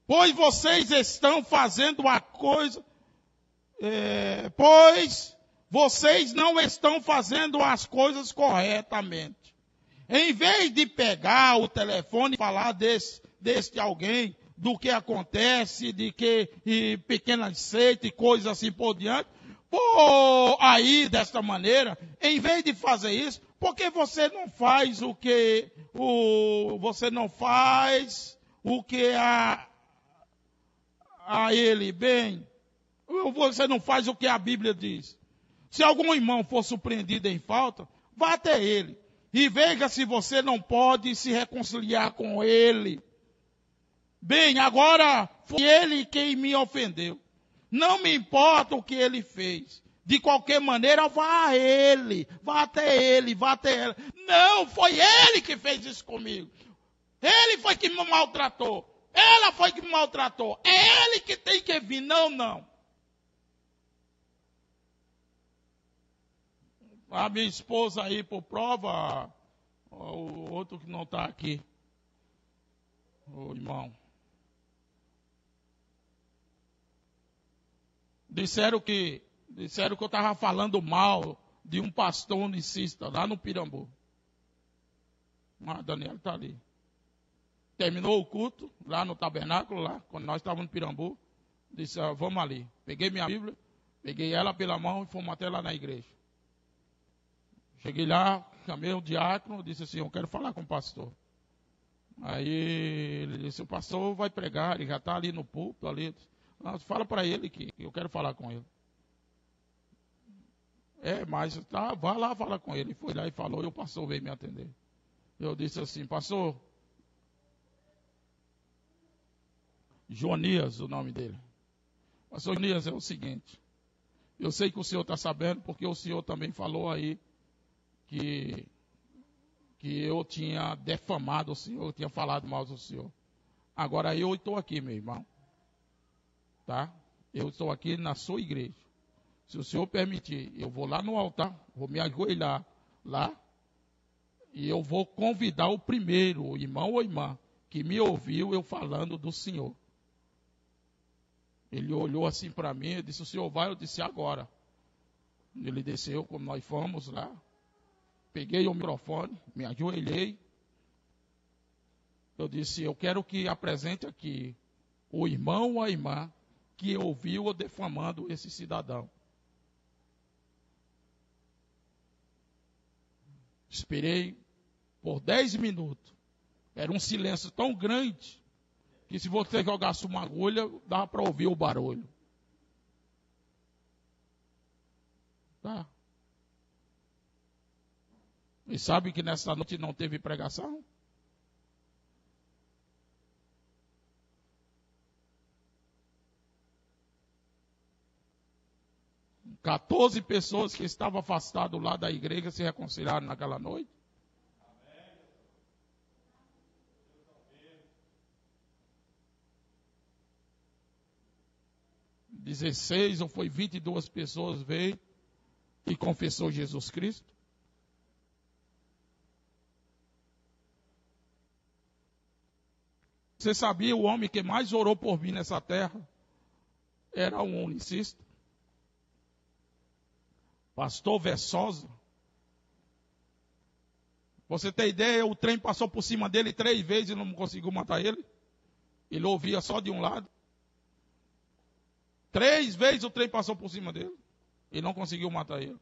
Pois vocês estão fazendo a coisa... pois vocês não estão fazendo as coisas corretamente. Em vez de pegar o telefone e falar deste alguém... do que acontece, de que pequenas seitas e coisas assim por diante, aí desta maneira, em vez de fazer isso, porque você não faz o que a ele bem, você não faz o que a Bíblia diz. Se algum irmão for surpreendido em falta, vá até ele e veja se você não pode se reconciliar com ele. Bem, agora foi ele quem me ofendeu. Não me importa o que ele fez. De qualquer maneira, vá a ele. Vá até ele, vá até ela. Não, foi ele que fez isso comigo. Ele foi que me maltratou. Ela foi que me maltratou. É ele que tem que vir. Não. A minha esposa aí, por prova, o outro que não está aqui. Ô irmão, disseram que eu estava falando mal de um pastor unicista lá no Pirambu. Ah, Daniel está ali. Terminou o culto, lá no tabernáculo, lá, quando nós estávamos no Pirambu. Disse, vamos ali. Peguei minha Bíblia, peguei ela pela mão e fomos até lá na igreja. Cheguei lá, chamei o diácono, disse assim, eu quero falar com o pastor. Aí ele disse, o pastor vai pregar, ele já está ali no púlpito, ali. Fala para ele que eu quero falar com ele. Mas tá, vá lá falar com ele. Foi lá e falou, e o pastor veio me atender. Eu disse assim, pastor, Jonias, o nome dele. Pastor Jonias, é o seguinte, eu sei que o senhor está sabendo, porque o senhor também falou aí que eu tinha defamado o senhor, eu tinha falado mal do senhor. Agora eu estou aqui, meu irmão. Tá? Eu estou aqui na sua igreja. Se o senhor permitir, eu vou lá no altar, vou me ajoelhar lá, e eu vou convidar o primeiro, o irmão ou irmã, que me ouviu eu falando do senhor. Ele olhou assim para mim e disse, o senhor vai? Eu disse, agora. Ele desceu, como nós fomos lá, peguei o microfone, me ajoelhei. Eu disse, eu quero que apresente aqui o irmão ou a irmã que ouviu defamando esse cidadão. Esperei por 10 minutos. Era um silêncio tão grande que se você jogasse uma agulha, dava para ouvir o barulho. Tá? E sabe que nessa noite não teve pregação? Quatorze pessoas que estavam afastadas lá da igreja se reconciliaram naquela noite. 16 ou foi 22 pessoas veio e confessou Jesus Cristo. Você sabia, o homem que mais orou por mim nessa terra era um unicista? Pastor Versosa. Você tem ideia, o trem passou por cima dele 3 vezes e não conseguiu matar ele? Ele ouvia só de um lado. 3 vezes o trem passou por cima dele e não conseguiu matar ele.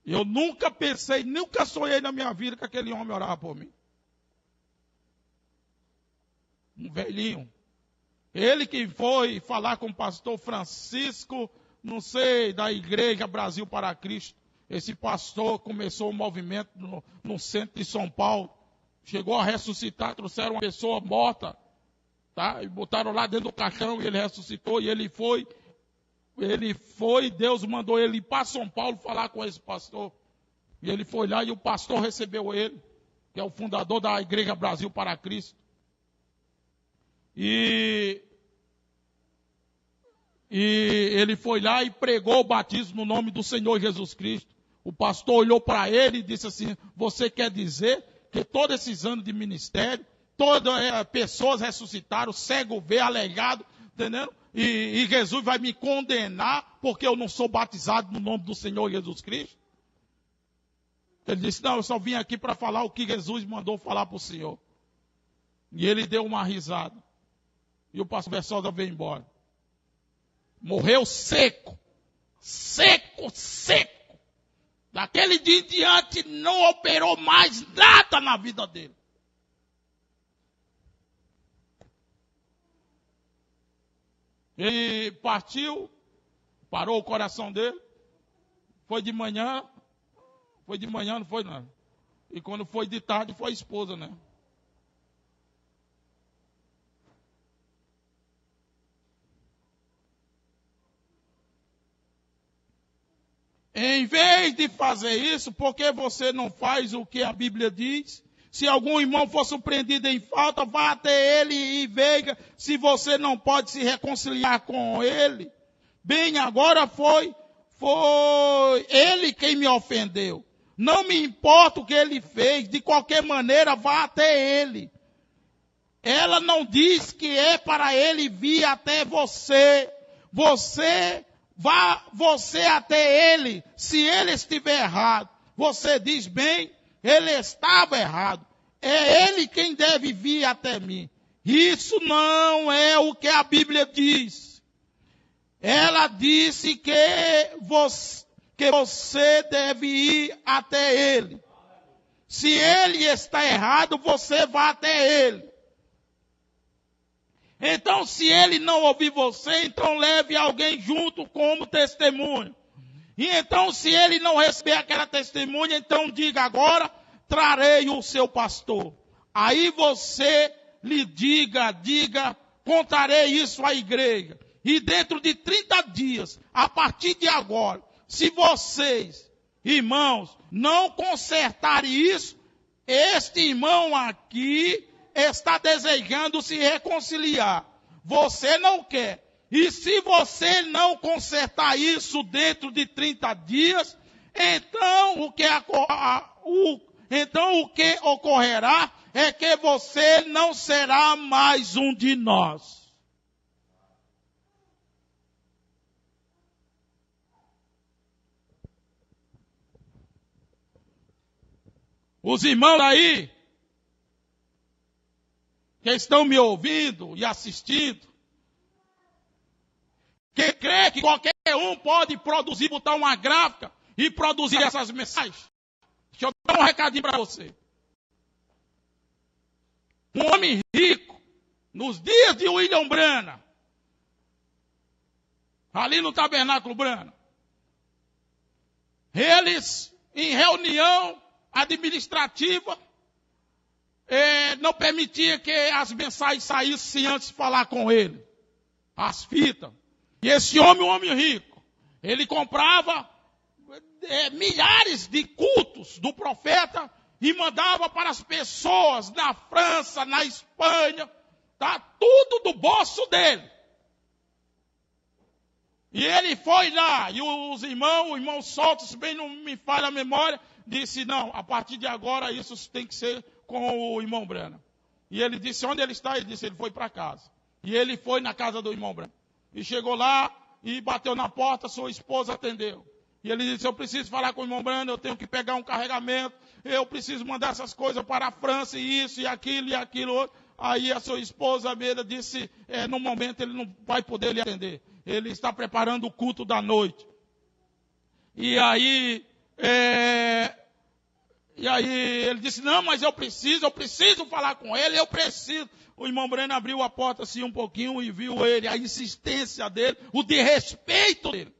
Eu nunca pensei, nunca sonhei na minha vida que aquele homem orava por mim. Um velhinho. Ele que foi falar com o pastor Francisco, não sei, da Igreja Brasil para Cristo. Esse pastor começou um movimento no centro de São Paulo. Chegou a ressuscitar, trouxeram uma pessoa morta. Tá? E botaram lá dentro do caixão e ele ressuscitou. E ele foi, Deus mandou ele ir para São Paulo falar com esse pastor. E ele foi lá e o pastor recebeu ele, que é o fundador da Igreja Brasil para Cristo. E ele foi lá e pregou o batismo no nome do Senhor Jesus Cristo. O pastor olhou para ele e disse assim, você quer dizer que todos esses anos de ministério, todas pessoas ressuscitaram, cego vê, aleijado, entendeu? E Jesus vai me condenar porque eu não sou batizado no nome do Senhor Jesus Cristo? Ele disse, não, eu só vim aqui para falar o que Jesus mandou falar para o Senhor. E ele deu uma risada. E o pastor Versosa veio embora. Morreu seco. Seco, seco. Daquele dia em diante não operou mais nada na vida dele. Ele partiu, parou o coração dele. Foi de manhã, não foi não. E quando foi de tarde, foi a esposa, né? Em vez de fazer isso, por que você não faz o que a Bíblia diz? Se algum irmão for surpreendido em falta, vá até ele e veja se você não pode se reconciliar com ele. Bem, agora foi ele quem me ofendeu. Não me importa o que ele fez, de qualquer maneira, vá até ele. Ela não diz que é para ele vir até você. Vá você até ele. Se ele estiver errado, você diz bem, ele estava errado. É ele quem deve vir até mim. Isso não é o que a Bíblia diz. Ela disse que você deve ir até ele. Se ele está errado, você vai até ele. Então, se ele não ouvir você, então leve alguém junto como testemunho. E então, se ele não receber aquela testemunha, então diga agora, trarei o seu pastor. Aí você lhe diga, contarei isso à igreja. E dentro de 30 dias, a partir de agora, se vocês, irmãos, não consertarem isso, este irmão aqui está desejando se reconciliar. Você não quer. E se você não consertar isso dentro de 30 dias, então o que ocorrerá é que você não será mais um de nós. Os irmãos aí, que estão me ouvindo e assistindo, que crê que qualquer um pode produzir, botar uma gráfica e produzir essas mensagens. Deixa eu dar um recadinho para você. Um homem rico, nos dias de William Branham, ali no Tabernáculo Branham, eles, em reunião administrativa, não permitia que as mensagens saíssem sem antes falar com ele. As fitas. E esse homem, um homem rico, ele comprava milhares de cultos do profeta e mandava para as pessoas na França, na Espanha, tá? Tudo do bolso dele. E ele foi lá, e o irmão Solto, se bem não me falha a memória, disse, não, a partir de agora isso tem que ser com o irmão Branham. E ele disse, onde ele está? Ele disse, ele foi para casa. E ele foi na casa do irmão Branham. E chegou lá e bateu na porta, sua esposa atendeu. E ele disse, eu preciso falar com o irmão Branham, eu tenho que pegar um carregamento, eu preciso mandar essas coisas para a França, e isso, e aquilo outro. Aí a sua esposa mesmo disse, no momento ele não vai poder lhe atender. Ele está preparando o culto da noite. E aí ele disse, não, mas eu preciso falar com ele, eu preciso. O irmão Breno abriu a porta assim um pouquinho e viu ele, a insistência dele, o desrespeito dele.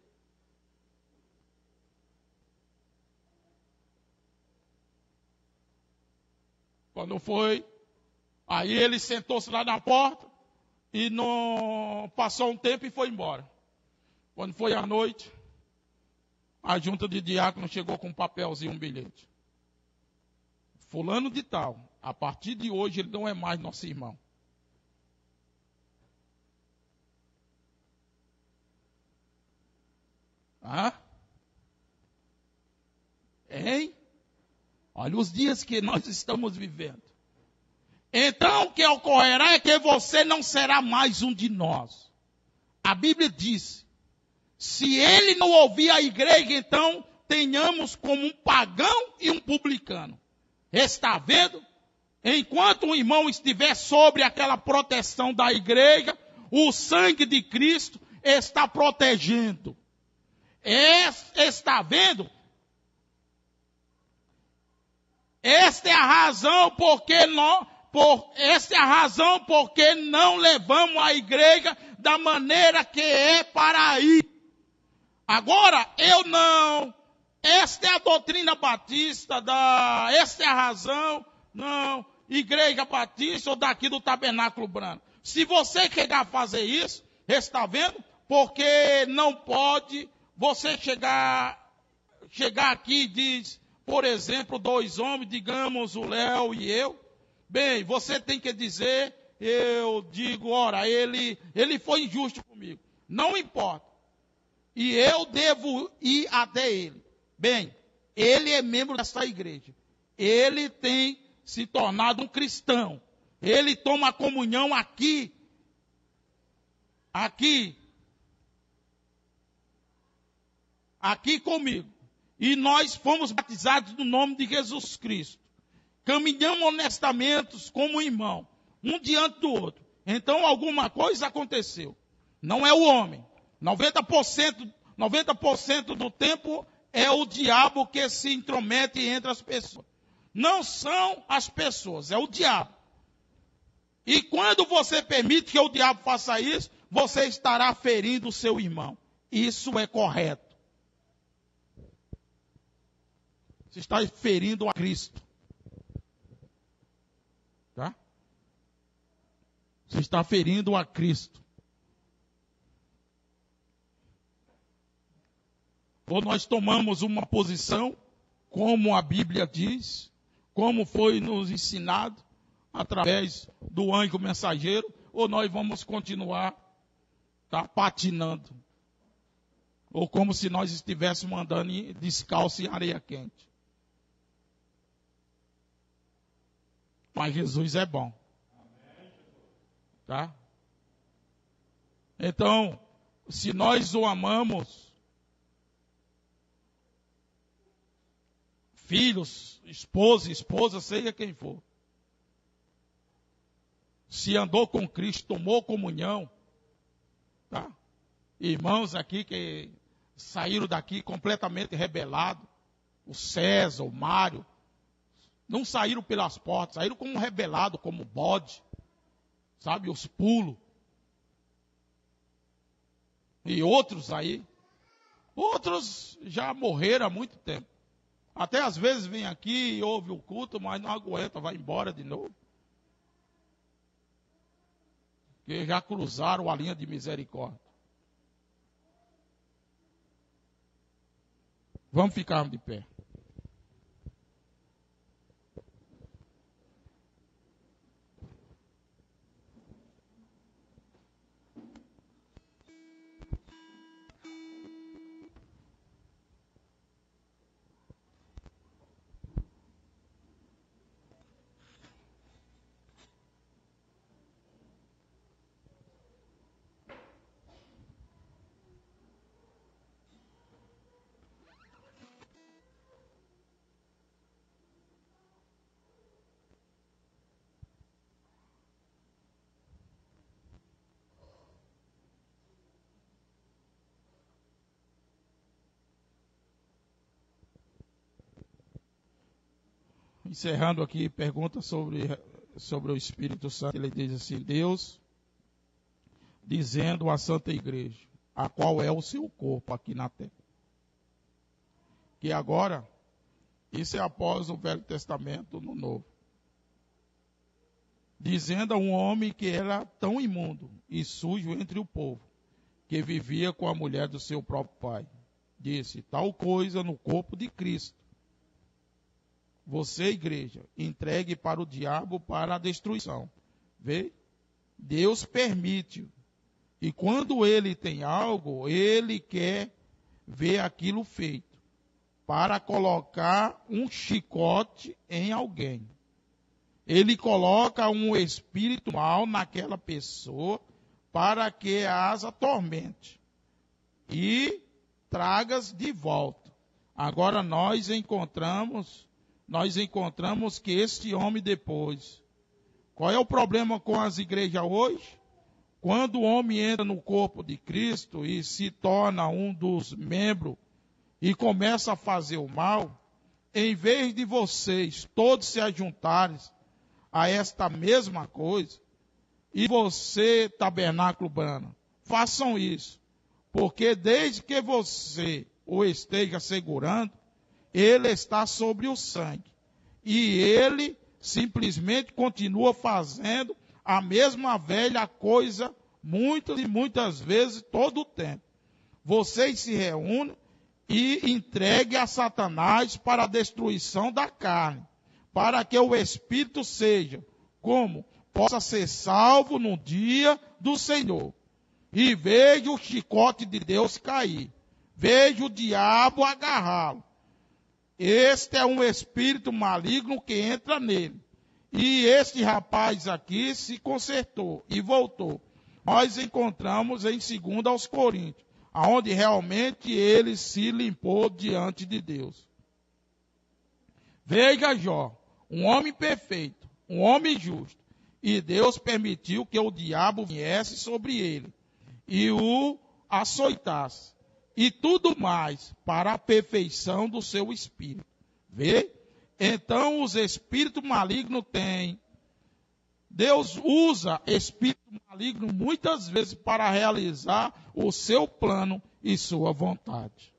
Quando foi, aí ele sentou-se lá na porta e não passou um tempo e foi embora. Quando foi à noite, a junta de diácono chegou com um papelzinho, um bilhete. Fulano de tal, a partir de hoje ele não é mais nosso irmão. Hein? Olha os dias que nós estamos vivendo. Então o que ocorrerá é que você não será mais um de nós. A Bíblia diz, se ele não ouvir a igreja, então tenhamos como um pagão e um publicano. Está vendo? Enquanto o irmão estiver sobre aquela proteção da igreja, o sangue de Cristo está protegendo. Está vendo? Esta é a razão porque não levamos a igreja da maneira que é para ir. Agora, esta é a doutrina batista, esta é a razão, não, igreja batista ou daqui do Tabernáculo Branco. Se você quer fazer isso, está vendo? Porque não pode você chegar aqui e diz, por exemplo, 2 homens, digamos o Léo e eu. Bem, você tem que dizer, eu digo, ora, ele foi injusto comigo. Não importa. E eu devo ir até ele. Bem, ele é membro dessa igreja. Ele tem se tornado um cristão. Ele toma a comunhão aqui comigo. E nós fomos batizados no nome de Jesus Cristo. Caminhamos honestamente como irmão, um diante do outro. Então alguma coisa aconteceu. Não é o homem. 90% do tempo é o diabo que se intromete entre as pessoas. Não são as pessoas, é o diabo. E quando você permite que o diabo faça isso, você estará ferindo o seu irmão. Isso é correto. Você está ferindo a Cristo. Tá? Você está ferindo a Cristo. Ou nós tomamos uma posição, como a Bíblia diz, como foi nos ensinado, através do anjo mensageiro, ou nós vamos continuar patinando. Ou como se nós estivéssemos andando descalço em areia quente. Mas Jesus é bom. Tá? Então, se nós o amamos, filhos, esposa, seja quem for, se andou com Cristo, tomou comunhão, tá? Irmãos aqui que saíram daqui completamente rebelados, o César, o Mário, não saíram pelas portas, saíram como rebelado, como bode, sabe, os pulos. E outros aí, outros já morreram há muito tempo. Até às vezes vem aqui e ouve o culto, mas não aguenta, vai embora de novo. Que já cruzaram a linha de misericórdia. Vamos ficar de pé. Encerrando aqui, pergunta sobre o Espírito Santo. Ele diz assim: Deus, dizendo à Santa Igreja, a qual é o seu corpo aqui na terra. Que agora, isso é após o Velho Testamento, no Novo. Dizendo a um homem que era tão imundo e sujo entre o povo, que vivia com a mulher do seu próprio pai. Disse, tal coisa no corpo de Cristo. Você, igreja, entregue para o diabo para a destruição. Vê? Deus permite. E quando ele tem algo, ele quer ver aquilo feito. Para colocar um chicote em alguém. Ele coloca um espírito mau naquela pessoa para que as atormente. E tragas de volta. Agora nós encontramos que este homem depois. Qual é o problema com as igrejas hoje? Quando o homem entra no corpo de Cristo e se torna um dos membros e começa a fazer o mal, em vez de vocês todos se ajuntarem a esta mesma coisa, e você, Tabernáculo Brana, façam isso, porque desde que você o esteja segurando, ele está sobre o sangue. E ele simplesmente continua fazendo a mesma velha coisa muitas e muitas vezes todo o tempo. Vocês se reúnem e entreguem a Satanás para a destruição da carne, para que o Espírito seja, como possa ser salvo no dia do Senhor. E veja o chicote de Deus cair. Veja o diabo agarrá-lo. Este é um espírito maligno que entra nele. E este rapaz aqui se consertou e voltou. Nós encontramos em 2 aos Coríntios, onde realmente ele se limpou diante de Deus. Veja Jó, um homem perfeito, um homem justo, e Deus permitiu que o diabo viesse sobre ele e o açoitasse, e tudo mais para a perfeição do seu espírito. Vê? Então os espíritos malignos têm. Deus usa espírito maligno muitas vezes para realizar o seu plano e sua vontade.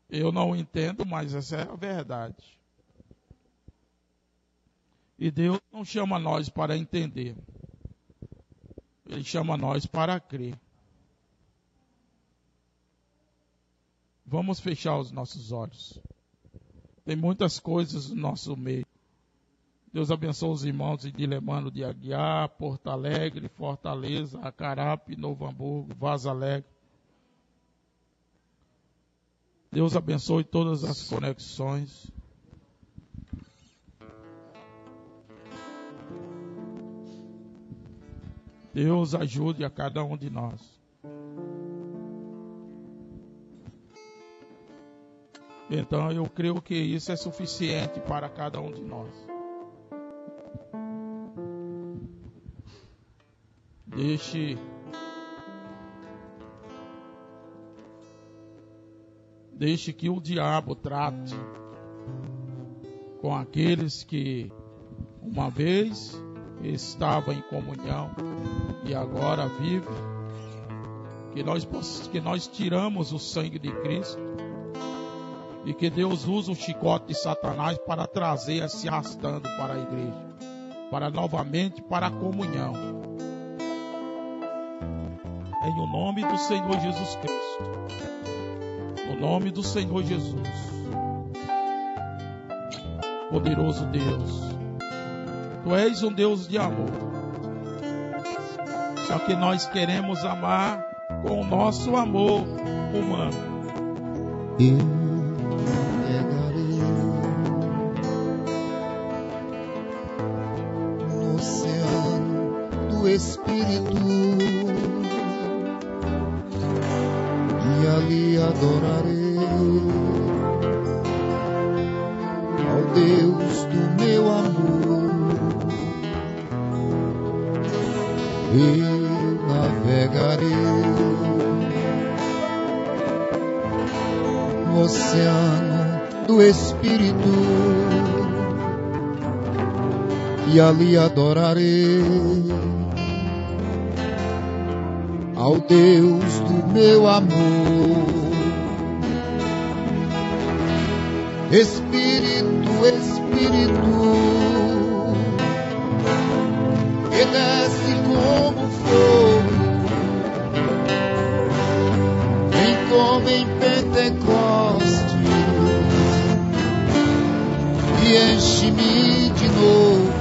Eu não entendo, mas essa é a verdade. E Deus não chama nós para entender. Ele chama nós para crer. Vamos fechar os nossos olhos. Tem muitas coisas no nosso meio. Deus abençoe os irmãos de Dilemano de Aguiar, Porto Alegre, Fortaleza, Acarape, Novo Hamburgo, Vaza Alegre. Deus abençoe todas as conexões. Deus ajude a cada um de nós. Então eu creio que isso é suficiente para cada um de nós. Deixe que o diabo trate com aqueles que uma vez estavam em comunhão e agora vivem. Que nós tiramos o sangue de Cristo e que Deus usa o chicote de Satanás para trazer se arrastando para a igreja, para novamente para a comunhão. Em o nome do Senhor Jesus Cristo. No nome do Senhor Jesus. Poderoso Deus. Tu és um Deus de amor. Só que nós queremos amar com o nosso amor humano. Eu navegarei no oceano do Espírito e ali adorarei ao Deus do meu amor. Eu navegarei no oceano do Espírito e ali adorarei ao Deus do meu amor. Espírito, Espírito, que desce como fogo, vem como em Pentecostes e enche-me de novo.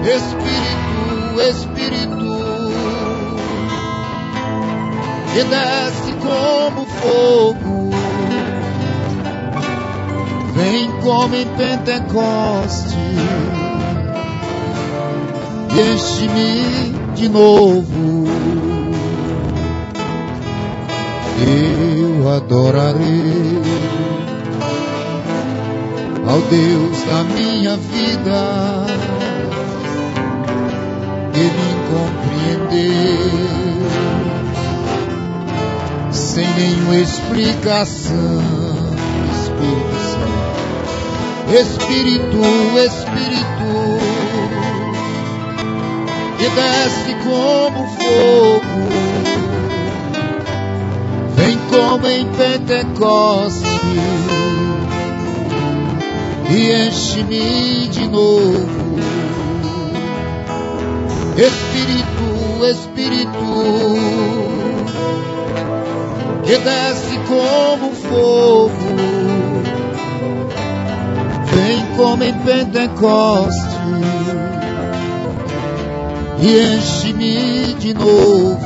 Espírito, Espírito, que desce como fogo, vem como em Pentecostes e enche-me de novo. Eu adorarei ao Deus da minha vida, que me compreendeu sem nenhuma explicação. Espírito, Espírito, que desce como fogo, vem como em Pentecostes e enche-me de novo. Espírito, Espírito, que desce como fogo, vem como em Pentecostes e enche-me de novo.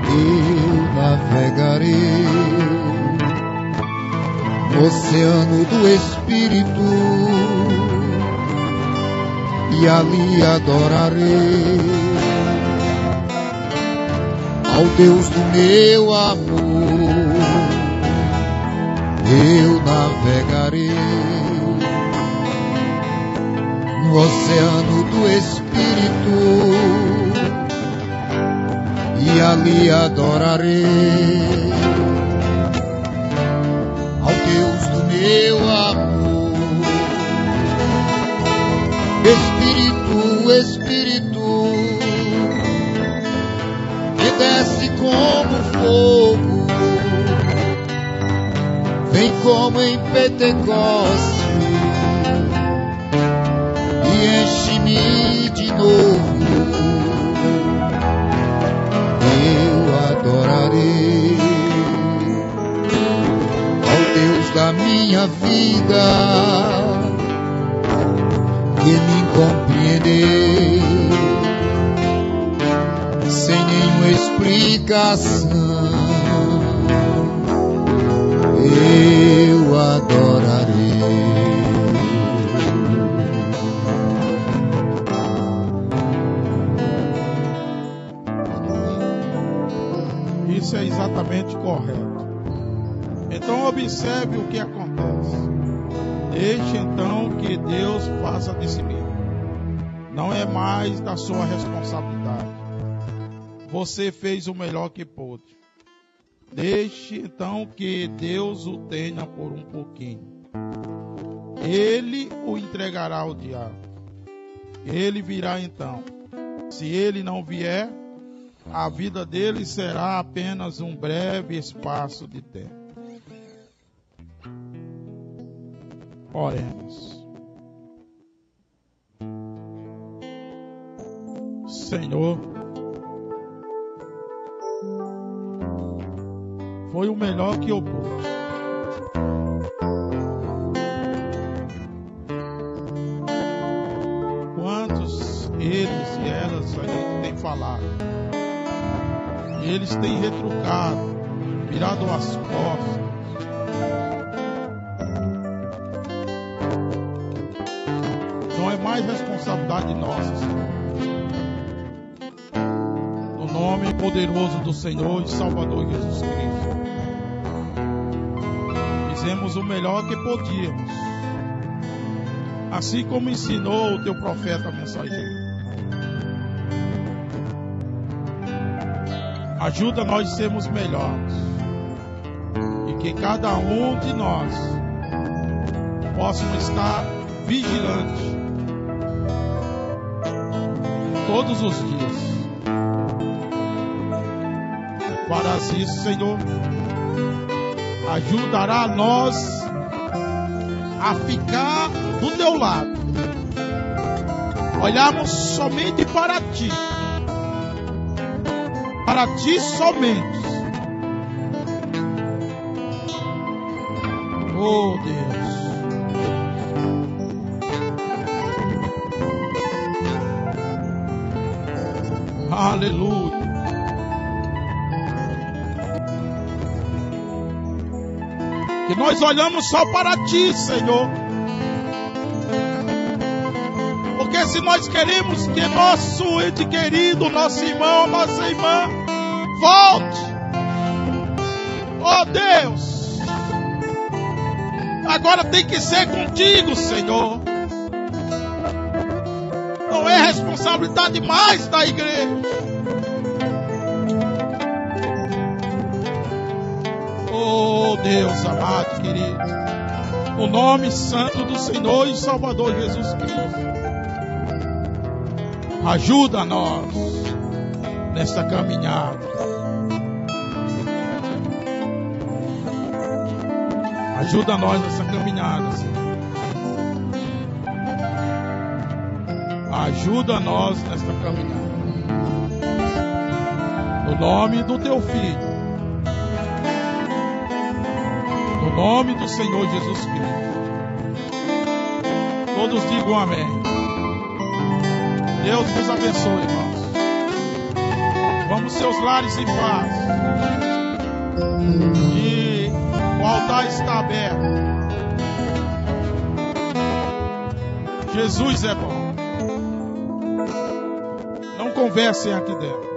Eu navegarei no oceano do Espírito e ali adorarei ao Deus do meu amor. Eu navegarei no oceano do Espírito e ali adorarei ao Deus do meu amor. Espírito, Espírito, que desce como fogo, vem como em Pentecoste e enche-me de novo. Eu adorarei ao Deus da minha vida, que me compreendeu sem nenhuma explicação. Eu adorarei. Isso é exatamente correto. Então observe o que acontece. Deixe então que Deus faça de si mesmo. Não é mais da sua responsabilidade. Você fez o melhor que pôde. Deixe então que Deus o tenha por um pouquinho. Ele o entregará ao diabo. Ele virá então. Se ele não vier, a vida dele será apenas um breve espaço de tempo. Oremos. Senhor, foi o melhor que eu pude. Quantos eles e elas a gente tem falado? Eles têm retrucado, virado as costas. Não é mais responsabilidade nossa, Senhor. No nome poderoso do Senhor e Salvador Jesus Cristo, fizemos o melhor que podíamos, assim como ensinou o teu profeta mensageiro. Ajuda nós a sermos melhores e que cada um de nós possam estar vigilantes todos os dias. Para isso, Senhor, ajudará nós a ficar do teu lado, olharmos somente para ti. Para ti somente. Oh Deus. Aleluia. Que nós olhamos só para ti, Senhor. Porque se nós queremos que nosso ente querido, nosso irmão, nossa irmã, volte, oh Deus, agora tem que ser contigo, Senhor. Não é responsabilidade mais da igreja. Oh Deus amado, querido, no nome santo do Senhor e Salvador Jesus Cristo, ajuda nós nesta caminhada. Ajuda nós nessa caminhada, Senhor. Ajuda nós nesta caminhada. No nome do teu Filho. No nome do Senhor Jesus Cristo. Todos digam amém. Deus vos abençoe, irmãos. Vamos seus lares em paz. E o altar está aberto. Jesus é bom. Não conversem aqui dentro.